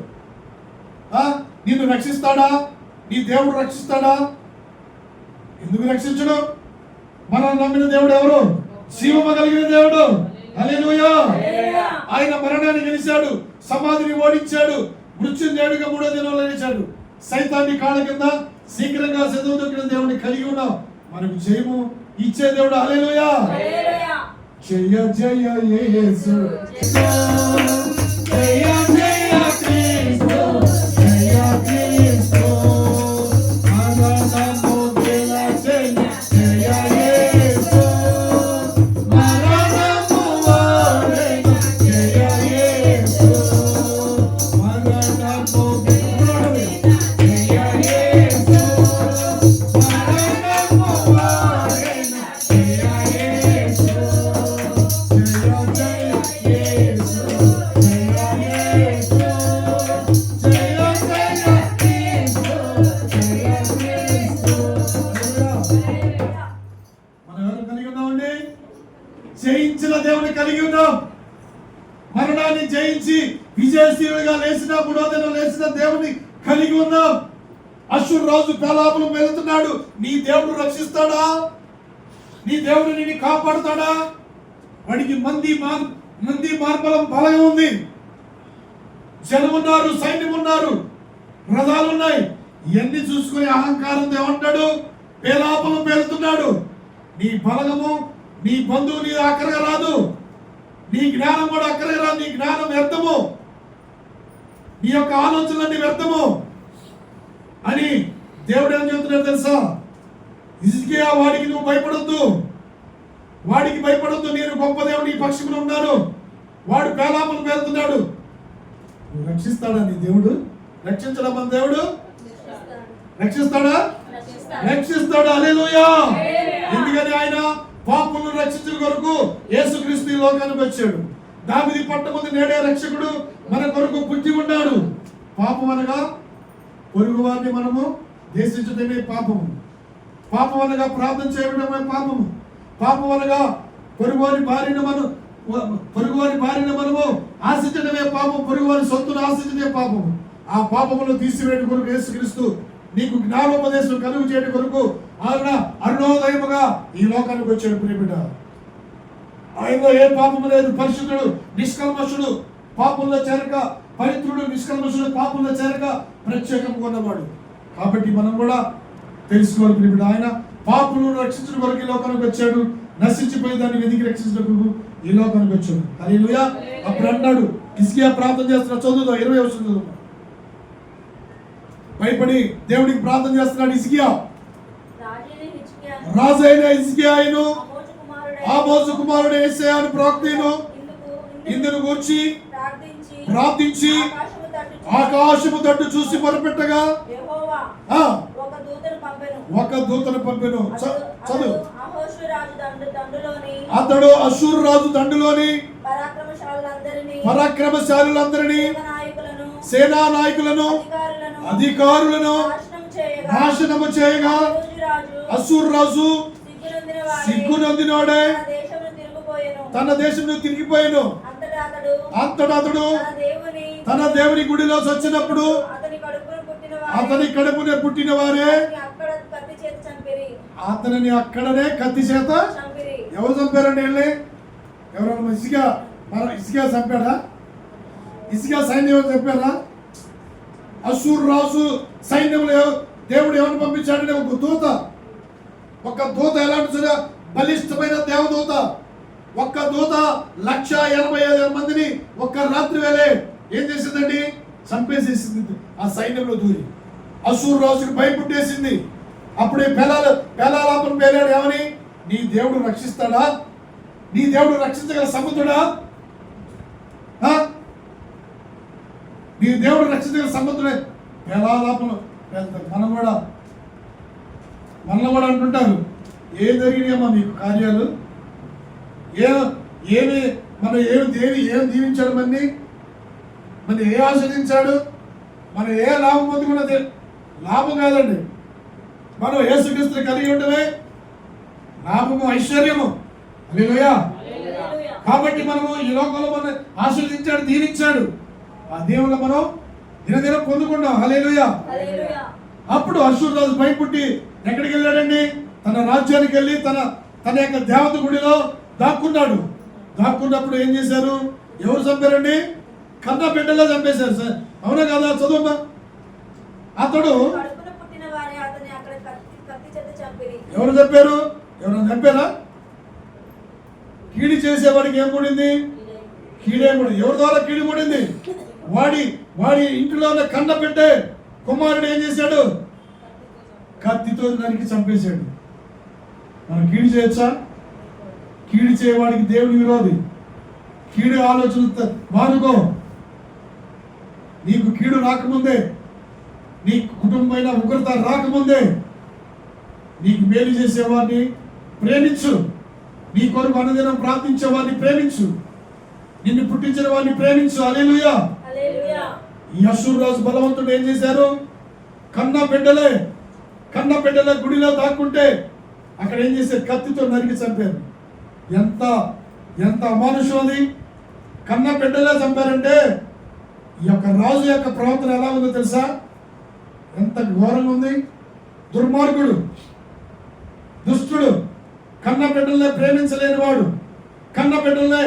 Speaker 1: నిన్ను రక్షిస్తాడా? నీ దేవుడు రక్షిస్తాడా? ఎందుకు రక్షించడు? మనం నమ్మిన దేవుడు ఎవరు? జీవము కలిగిన దేవుడు. హల్లెలూయా. ఆయన మరణాన్ని గెలిచాడు, సమాధిని ఓడించాడు, మృత్యుంజయుడిగా 3వ దినంలో లేచాడు. సైతాన్ని కాళ్ళ కింద శీఘ్రంగా సెదవు దొక్కిన దేవుడిని కలిగి ఉన్నాం. మనకు జయము ఇచ్చే దేవుడు. హల్లెలూయా. జయ జయ యేసు, జయ జయ క్రీస్తు, జయ క్రీస్తు, మరణము గెలిచిన జయ యేసు, మరణము ఓడిన జయ యేసు, మరణము గెలిచిన జయ యేసు, మరణము ఓడిన జయ యేసు, జయ జయ యేసు, జయ యేసు, జయ జయ క్రీస్తు, జయ క్రీస్తు. మనం ఎవరు కలిగి ఉన్నామండి? జయించిన దేవుని కలిగి ఉన్నాం. మరణాన్ని జయించి విజయశీలుగా లేచిన 3వ దినం లేచిన దేవుని కలిగి ఉన్నాం. అశ్షూరు రాజు పేలాపులు వెళుతున్నాడు. నీ దేవుడు రక్షిస్తాడా? నీ దేవుడు నిన్ను కాపాడుతాడా? వాడికి మంది మార్బలం బలం ఉంది, జనం ఉన్నారు, సైన్యం ఉన్నారు, రథాలు ఉన్నాయి. ఇవన్నీ చూసుకుని అహంకారం ఏమంటాడు? పేలాపలం పేలుతున్నాడు. నీ బలగము, నీ బంధువు నీ అక్కరగా రాదు, నీ జ్ఞానం కూడా అక్కరగా రాదు. నీ జ్ఞానం వ్యర్థము, నీ యొక్క ఆలోచనలన్నీ వ్యర్థము అని దేవుడు ఏం చెబుతున్నాడు తెలుసా? హిజ్కియా, వాడికి నువ్వు భయపడొద్దు, వాడికి భయపడొద్దు. నేను గొప్ప దేవుడు నీ పక్షంలో ఉన్నాను. వాడు పేలాపలు పేలుతున్నాడు. నువ్వు రక్షిస్తాడా? నీ దేవుడు రక్షించడం. మన దేవుడు రక్షిస్తాడా? రక్షిస్తాడు. హల్లెలూయా. ఎందుకని ఆయన పాపులను రక్షించడం కొరకు యేసుక్రీస్తు ఈ లోకానికి వచ్చాడు. దావీదు పట్టమంది నేడే రక్షకుడు మన కొరకు పుట్టి ఉన్నాడు. పాపం అనగా పొరుగు వారిని మనము దేశించడమే పాపము. పాపం అనగా ప్రార్థన చేయడమే పాపము. పాపం అనగా పొరుగువారి భార్యను మనము ఆశించడమే పాపం. పొరుగువారి సొత్తును ఆశించడమే పాపము. ఆ పాపమును తీసివేయడం కొరకు యేసుక్రీస్తు నీకు జ్ఞానోపదేశం కలుగు చేయడం కొరకు ఆయన అరుణోదయముగా ఈ లోకానికి వచ్చాడు. ప్రియబిడ్డ, ఆయనలో ఏ పాపము లేదు. పరిశుద్ధుడు, నిష్కల్మషుడు, పాపంలో చేరక పవిత్రుడు, నిష్కల్మషుడు, పాపంలో చేరక ప్రత్యేకంగా ఉన్నవాడు. కాబట్టి మనం కూడా తెలుసుకోవాలి ప్రియబిడ్డ, ఆయన పాపులను రక్షించడం కొరకు ఈ లోకానికి వచ్చాడు. నశించిపోయి దాన్ని వెతికి రక్షించడం ఈ లోకానికి వచ్చాడు. హల్లెలూయా. అప్పుడు అన్నాడు, హిజ్కియా ప్రార్థన చేస్తున్నా, చదువుదా 20 వర్షం చదువు. భయపడి దేవుడికి ప్రార్థన చేస్తున్నాడు హిజ్కియా. రాజు అయిన హిజ్కియాను ఆమోజు కుమారుడు యెషయాను ప్రవక్తను ఇందును గూర్చి ప్రార్థించి ఆకాశము తట్టు చూసి మొరపెట్టగా ఒక దూతను పంపెను. చదువు. అతడు అశ్షూరు రాజు దండులోని పరాక్రమశాలులందరినీ, సేనా నాయకులను, అధికారులను నాశనము చేయగా అశ్షూరు రాజు సిగ్గునందినోడే తన దేశంలో తిరిగిపోయాను. అంతటా అతడు తన దేవుని గుడిలో వచ్చినప్పుడు అతని కడుపునే పుట్టిన వారే అతనిని అక్కడనే కత్తి చేత ఎవరు చంపారండి? ఎవరన్నా ఇసుక చంపాడా? ఇసుక సైన్యం చంపారా? అశ్షూరు రాజు సైన్యంలో దేవుడు ఎవరిని పంపించాడని ఒక దూత ఎలాంటి బలిష్టమైన దేవదూత. ఒక్క దూత 185,000 మందిని ఒక్క రాత్రి వేళే ఏం చేసిందండి? చంపేసేసింది. ఆ సైన్యంలో దూరి అశ్షూరు రాజుకి భయపుట్టేసింది. అప్పుడే పేలాపన పేలాడు. ఏమని? నీ దేవుడు రక్షిస్తాడా? నీ దేవుడు రక్షించగల సమర్థుడా? నీ దేవుడు రక్షించగల సమర్థుడే. పేలాపన వెళ్తారు. మనలో కూడా అంటుంటారు, ఏం జరిగినాయమ్మా మీకు కార్యాలు? ఏమి దీవించాడు? మన ఏ ఆశ్రదించాడు? మన ఏ లాభం పొందుకున్నది? లాభం కాదండి, మనం యేసుక్రీస్తుని కలిగి ఉండమే లాభము, ఐశ్వర్యము. హల్లెలూయా.
Speaker 3: కాబట్టి మనము ఈ లోకంలో మనం ఆశీర్వదించాడు, దీవించాడు. ఆ దేవుళ్ళు మనం దినదినం పొందుకున్నాం. హల్లెలూయా.
Speaker 2: హల్లెలూయా.
Speaker 3: అప్పుడు అశ్షూరు రాజు భయపుట్టి ఎక్కడికి వెళ్ళాడండి? తన రాజ్యానికి వెళ్ళి తన యొక్క దేవత గుడిలో దాక్కున్నాడు. దాక్కున్నప్పుడు ఏం చేశారు? ఎవరు చంపారండి? కన్న బిడ్డలో చంపేశారు సార్. అవునా కదా? చదువు. అతడు
Speaker 2: కడుపున పుట్టిన వారే అతన్ని అక్కడ కత్తి చేత చంపిరి.
Speaker 3: ఎవరు చంపారు? ఎవరైనా చంపారా? కీడి చేసేవాడికి ఏం పడింది? కీడే పడింది. ఎవరి ద్వారా కీడి పడింది? వాడి ఇంటిలో ఉన్న కన్న బిడ్డే కుమారుడు ఏం చేశాడు? కత్తితో నరికి చంపేశాడు. మనం కీడు చేయొచ్చా? కీడు చేయవాడికి దేవుని విరోధి. కీడు ఆలోచన మానుకో. నీకు కీడు రాకముందే, నీ కుటుంబమైన ఉగ్రత రాకముందే నీకు మేలు చేసేవాడిని ప్రేమించు. నీ కొరకు అనుదినం ప్రార్థించే వాడిని ప్రేమించు. నిన్ను పుట్టించిన వాడిని ప్రేమించు. హల్లెలూయా.
Speaker 2: హల్లెలూయా.
Speaker 3: ఈ అశ్షూరు రాజు బలవంతుడు ఏం చేశారు? కన్న బిడ్డలే గుడిలో దాక్కుంటే అక్కడ ఏం చేశారు? కత్తితో నరికి చంపారు. ఎంత అమానుషం అది! కన్న బిడ్డలే చంపారంటే ఈ యొక్క రాజు యొక్క ప్రవర్తన ఎలా ఉందో తెలుసా? ఎంత ఘోరంగా ఉంది! దుర్మార్గుడు, దుష్టుడు, కన్న బిడ్డలనే ప్రేమించలేని వాడు, కన్న బిడ్డలనే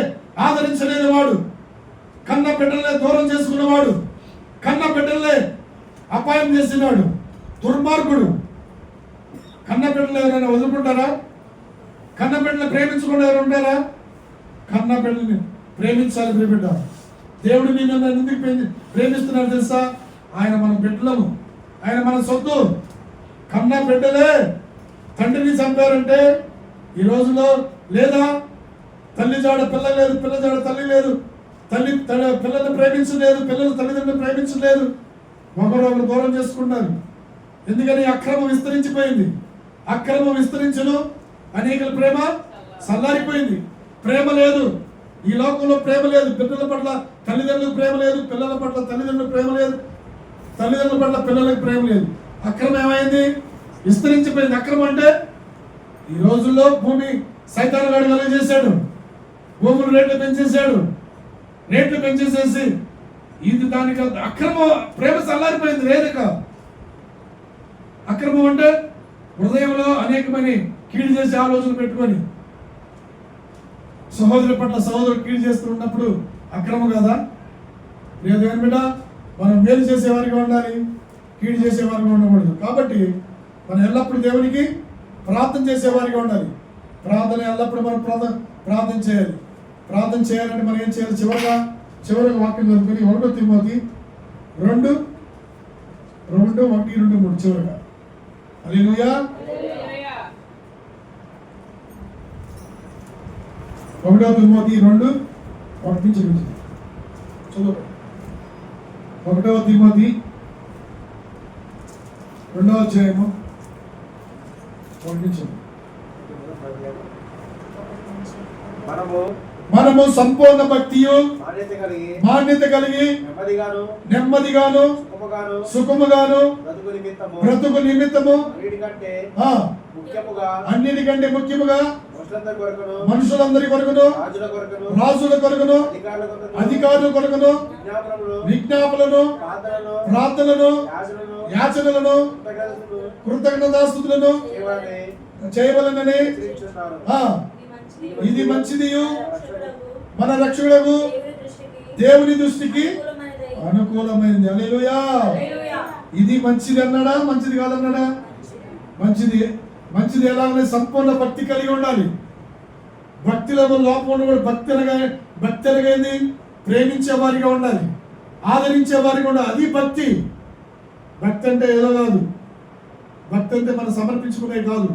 Speaker 3: ఆదరించలేని వాడు, కన్న బిడ్డలనే దూరం చేసుకున్నవాడు, కన్న బిడ్డలనే అపాయం చేసినాడు, దుర్మార్గుడు. కన్న బిడ్డలు ఎవరైనా వదులుకుంటారా? కన్న బిడ్డలు ప్రేమించకుండా ఎవరు ఉంటారా? కన్న బిడ్డల్ని ప్రేమించాలి. ప్రియబిడ్డ, దేవుడు నిన్ను ఎందుకు ప్రేమిస్తున్నాడు తెలుసా? ఆయన మన బిడ్డలము, ఆయన మన సొత్తు. కన్న బిడ్డలే తండ్రిని చంపారంటే ఈ రోజులో లేదా తల్లి జాడ పిల్ల లేదు, పిల్ల జాడ తల్లి లేదు, తల్లి పిల్లల్ని ప్రేమించలేదు, పిల్లలు తల్లిదండ్రులను ప్రేమించలేదు, ఒకరొకరు దూరం చేసుకున్నారు. ఎందుకని? అక్రమం విస్తరించిపోయింది. అక్రమం విస్తరించను అనేకల ప్రేమ సల్లారిపోయింది. ప్రేమ లేదు ఈ లోకంలో. ప్రేమ లేదు. బిడ్డల పట్ల తల్లిదండ్రులకు ప్రేమ లేదు, పిల్లల పట్ల తల్లిదండ్రులకు ప్రేమ లేదు, తల్లిదండ్రుల పట్ల పిల్లలకు ప్రేమ లేదు. అక్రమం ఏమైంది? విస్తరించిపోయింది. అక్రమం అంటే ఈ రోజుల్లో భూమి సైతాను గాడు వెలుగు చేశాడు. భూములు రేట్లు పెంచేసేసి ఇది దానికి అక్రమం. ప్రేమ చల్లారిపోయింది. వేదిక అక్రమం అంటే హృదయంలో అనేకమైన కీడు చేసే ఆలోచనలు పెట్టుకొని సహోదరుల పట్ల సహోదరుడు కీడు చేస్తున్నప్పుడు అక్రమం కదా? లేదు బిడ్డ, మనం మేలు చేసేవారిగా ఉండాలి, కీడు చేసేవారిగా ఉండకూడదు. కాబట్టి మనం ఎల్లప్పుడూ దేవునికి ప్రార్థన చేసేవారిగా ఉండాలి. ప్రార్థన ఎల్లప్పుడూ మనం ప్రార్థన చేయాలి. ప్రార్థన చేయాలంటే మనం ఏం చేయాలి? చివరిగా వాక్యం చదువుకొని 1 తిమోతి 2:1-2 చివరిగా. హల్లెలూయా. 1 తిమోతి 2:1 చదువు. 1 తిమోతి 2వ అధ్యాయము 1 మనము సంపూర్ణ భక్తియు మాన్యత కలిగి నెమ్మదిగాను సుఖముగాను బ్రతుకు నిమిత్తము అన్నిటికంటే ముఖ్యముగా మనుషులందరి కొరకును, రాజుల కొరకును, అధికారుల కొరకును విజ్ఞాపనలను, ప్రార్థనలను, యాచనలను, కృతజ్ఞతాస్తుతులను చేయవలెనని ఇది మంచిదియు మన రక్షకులకు దేవుని దృష్టికి అనుకూలమైనది. హల్లెలూయా. ఇది మంచిది అన్నాడా? మంచిది కాదన్నాడా? మంచిది ఎలా ఉంది? సంపూర్ణ భక్తి కలిగి ఉండాలి. భక్తిలో లోపం ఉండకూడదు. భక్తి అనగా ప్రేమించే వారిగా ఉండాలి, ఆదరించే వారిగా ఉండాలి. అది భక్తి. భక్తి అంటే ఏదో కాదు. భక్తి అంటే మనం సమర్పించుకునే కాదు.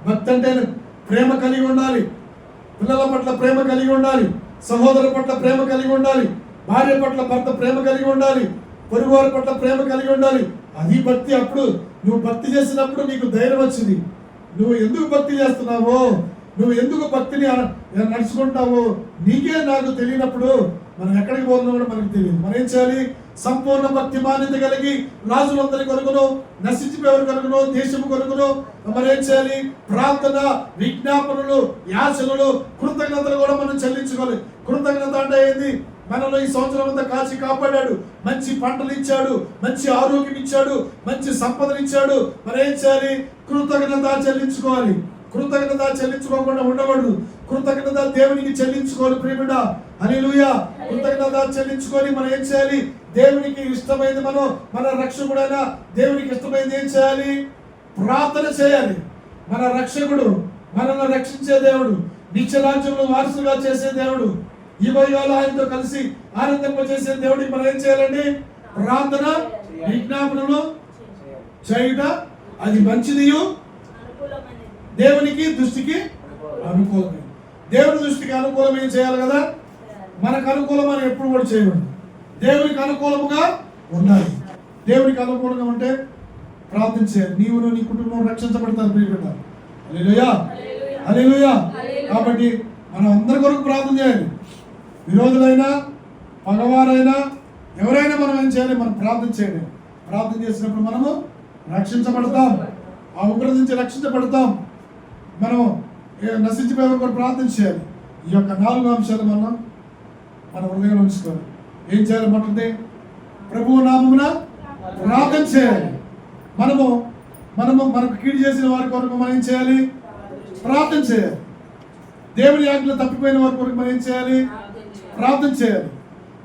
Speaker 3: భక్తి అంటే ప్రేమ కలిగి ఉండాలి. పిల్లల పట్ల ప్రేమ కలిగి ఉండాలి, సహోదరుల పట్ల ప్రేమ కలిగి ఉండాలి, భార్య పట్ల భర్త ప్రేమ కలిగి ఉండాలి, పొరుగువారి పట్ల ప్రేమ కలిగి ఉండాలి. అది భక్తి. అప్పుడు నువ్వు భక్తి చేసినప్పుడు నీకు ధైర్యం వచ్చింది. నువ్వు ఎందుకు భక్తి చేస్తున్నావో, నువ్వు ఎందుకు భక్తిని నడుచుకుంటావో నీకే నాకు తెలియనప్పుడు మనం ఎక్కడికి పోతున్నామో మనకు తెలియదు. మనం ఏం చేయాలి?
Speaker 1: సంపూర్ణ భక్తి మాన్యత కలిగి రాజులందరి కొరకును, నశించిపోయేవారి కొరకును, దేశము కొరకును మరి ఏం చేయాలి? ప్రార్థన, విజ్ఞాపనలు, యాచనలు, కృతజ్ఞతలు కూడా మనం చెల్లించుకోవాలి. కృతజ్ఞత అంటే ఏంది? మనలో ఈ సంవత్సరం అంతా కాచి కాపాడాడు, మంచి పంటలు ఇచ్చాడు, మంచి ఆరోగ్యం ఇచ్చాడు, మంచి సంపదలు ఇచ్చాడు. మరి ఏం చేయాలి? కృతజ్ఞత చెల్లించుకోవాలి. కృతజ్ఞత చెల్లించుకోకుండా ఉండకూడదు. కృతజ్ఞత దేవునికి చెల్లించుకోవాలి ప్రియబిడ్డ. హల్లెలూయా. కృతజ్ఞత చెల్లించుకొని మనం ఏం చేయాలి? దేవునికి ఇష్టమైంది మన రక్షకుడైన దేవునికి ఇష్టమైంది ఏం చేయాలి? ప్రార్థన చేయాలి. మన రక్షకుడు, మనల్ని రక్షించే దేవుడు, నిత్య రాజ్యంలో వారసుగా చేసే దేవుడు, ఈ వైవాలు ఆయనతో కలిసి ఆనందింపజేసే దేవుడికి మనం ఏం చేయాలండి? ప్రార్థన, విజ్ఞాపనలు చేయుట. అది మంచిది, దేవునికి దృష్టికి అనుకూలమే. దేవుని దృష్టికి అనుకూలం ఏం చేయాలి కదా? మనకు అనుకూలం అని ఎప్పుడు కూడా చేయకూడదు. దేవునికి అనుకూలముగా ఉండాలి. దేవునికి అనుకూలంగా ఉంటే ప్రార్థన చేయాలి. నీవును నీ కుటుంబం రక్షించబడతారు ప్రియబిడ్డ. హల్లెలూయా, హల్లెలూయా. కాబట్టి మనం అందరి కొరకు ప్రార్థన చేయాలి. విరోధులైనా, పగవారైనా, ఎవరైనా మనం ఏం చేయాలి? మనం ప్రార్థన చేయాలి. ప్రార్థన చేసినప్పుడు మనము రక్షించబడతాం. ఆ ఉగ్రత నుంచి రక్షించబడతాం. మనం నశించిపోయే కూడా ప్రార్థన చేయాలి. ఈ యొక్క 4 అంశాలు మన హృదయంలో ఉంచుకోవాలి. ఏం చేయాలి? మొదటిది ప్రభువు నామమున ప్రార్థన చేయాలి. మనకు కీడు చేసిన వారి కొరకు మనం ఏం చేయాలి? ప్రార్థన చేయాలి. దేవుని ఆజ్ఞలు తప్పిపోయిన వారి కొరకు మనం ఏం చేయాలి? ప్రార్థన చేయాలి.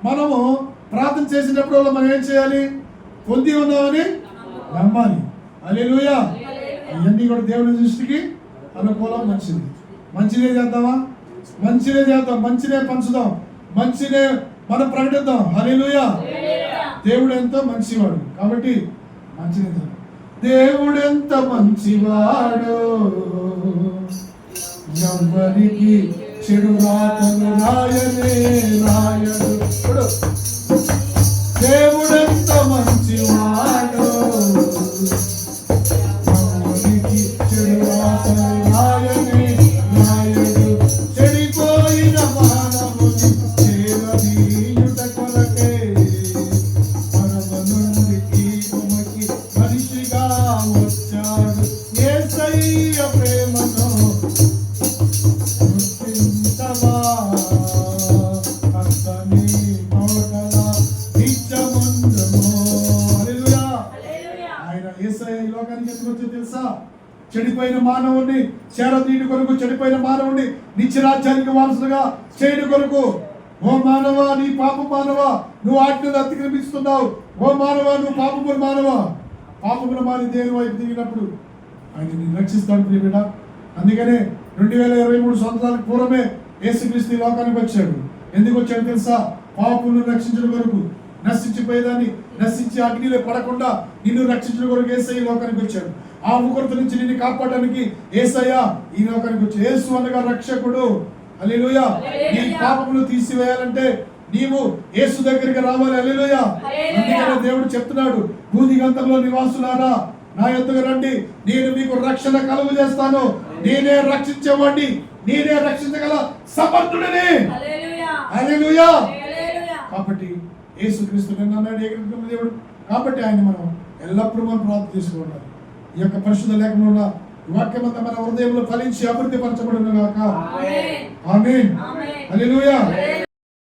Speaker 1: మనము ప్రార్థన చేసినప్పుడు మనం ఏం చేయాలి? పొంది ఉన్నామని నమ్మాలి. హల్లెలూయా. ఇవన్నీ కూడా దేవుని దృష్టికి అనుకూలం. మంచిదే చేద్దామా? మంచిదే చేద్దాం, మంచినే పంచుదాం, మంచినే మనం ప్రకటిద్దాం. హల్లెలూయా. దేవుడు ఎంతో మంచివాడు కాబట్టి మంచిదే. దేవుడు ఎంత మంచివాడు, ఎవరికి చెడు రాతను రాయడు. దేవుడు ఎంత మంచివాడు, ఎవరికి చెడు రాతను రాయడు. చెడిపోయిన మానవుని చేరదీయుట కొరకే పరమ నుండి భూమికి మనిషిగా వచ్చాడు. యేసయ్య ప్రేమను గుర్తించవా? అతని నోటల నిత్యముందును. హల్లెలూయా. ఆయన యేసయ్య ఈ లోకానికి ఎందుకు వచ్చో తెలుసా? చెడిపోయిన మానవుడిని చేరదీయుడి కొరకు, చెడిపోయిన మానవుడిని నిత్యరాజ్యానికి వారసులుగా చేయడం కొరకు. ఓ మానవ, నీ పాప మానవ, నువ్వు ఆజ్ఞను అతిక్రమిస్తున్నావు. ఓ మానవ, నువ్వు పాపముల మానవ. పాపముల మాని దేవుని వైపు తిరిగినప్పుడు ఆయన నిన్ను రక్షిస్తాడు ప్రియబిడ్డ. అందుకనే 2023 సంవత్సరాలకు పూర్వమే యేసుక్రీస్తు ఈ లోకానికి వచ్చాడు. ఎందుకు వచ్చాడు తెలుసా? పాపులను రక్షించడం కొరకు. నశించిపోయేదాన్ని నశించి అగ్నిలో పడకుండా నిన్ను రక్షించడం కొరకు యేసయ్య ఈ లోకానికి వచ్చాడు. ఆ ఉగ్రత నుంచి నిన్ను కాపాడడానికి యేసయ్య ఈ లోకానికి వచ్చాడు. యేసు అనగా రక్షకుడు. హల్లెలూయా. నీ పాపములు తీసివేయాలంటే నీవు యేసు దగ్గరికి రావాలి. హల్లెలూయా. అందుకనే దేవుడు చెప్తున్నాడు, భూదిగంతంలో నివాసులారా నా యొద్దకు రండి, నేను మీకు రక్షణ కలుగు చేస్తాను. నేనే రక్షించేవాడిని, నేనే రక్షించగల సమర్థుడిని. హల్లెలూయా. కాబట్టి యేసుక్రీస్తు అన్నాడు ఏకైక దేవుడు. కాబట్టి ఆయన మనం ఎల్లప్పుడూ మనం ప్రార్థన చేసుకోవాలి. ఈ యొక్క పరిశుద్ధ లేఖనంలో వాక్యమంతా మన హృదయంలో ఫలించి అభివృద్ధి పరచబడును గాక. ఆమేన్. హల్లెలూయా.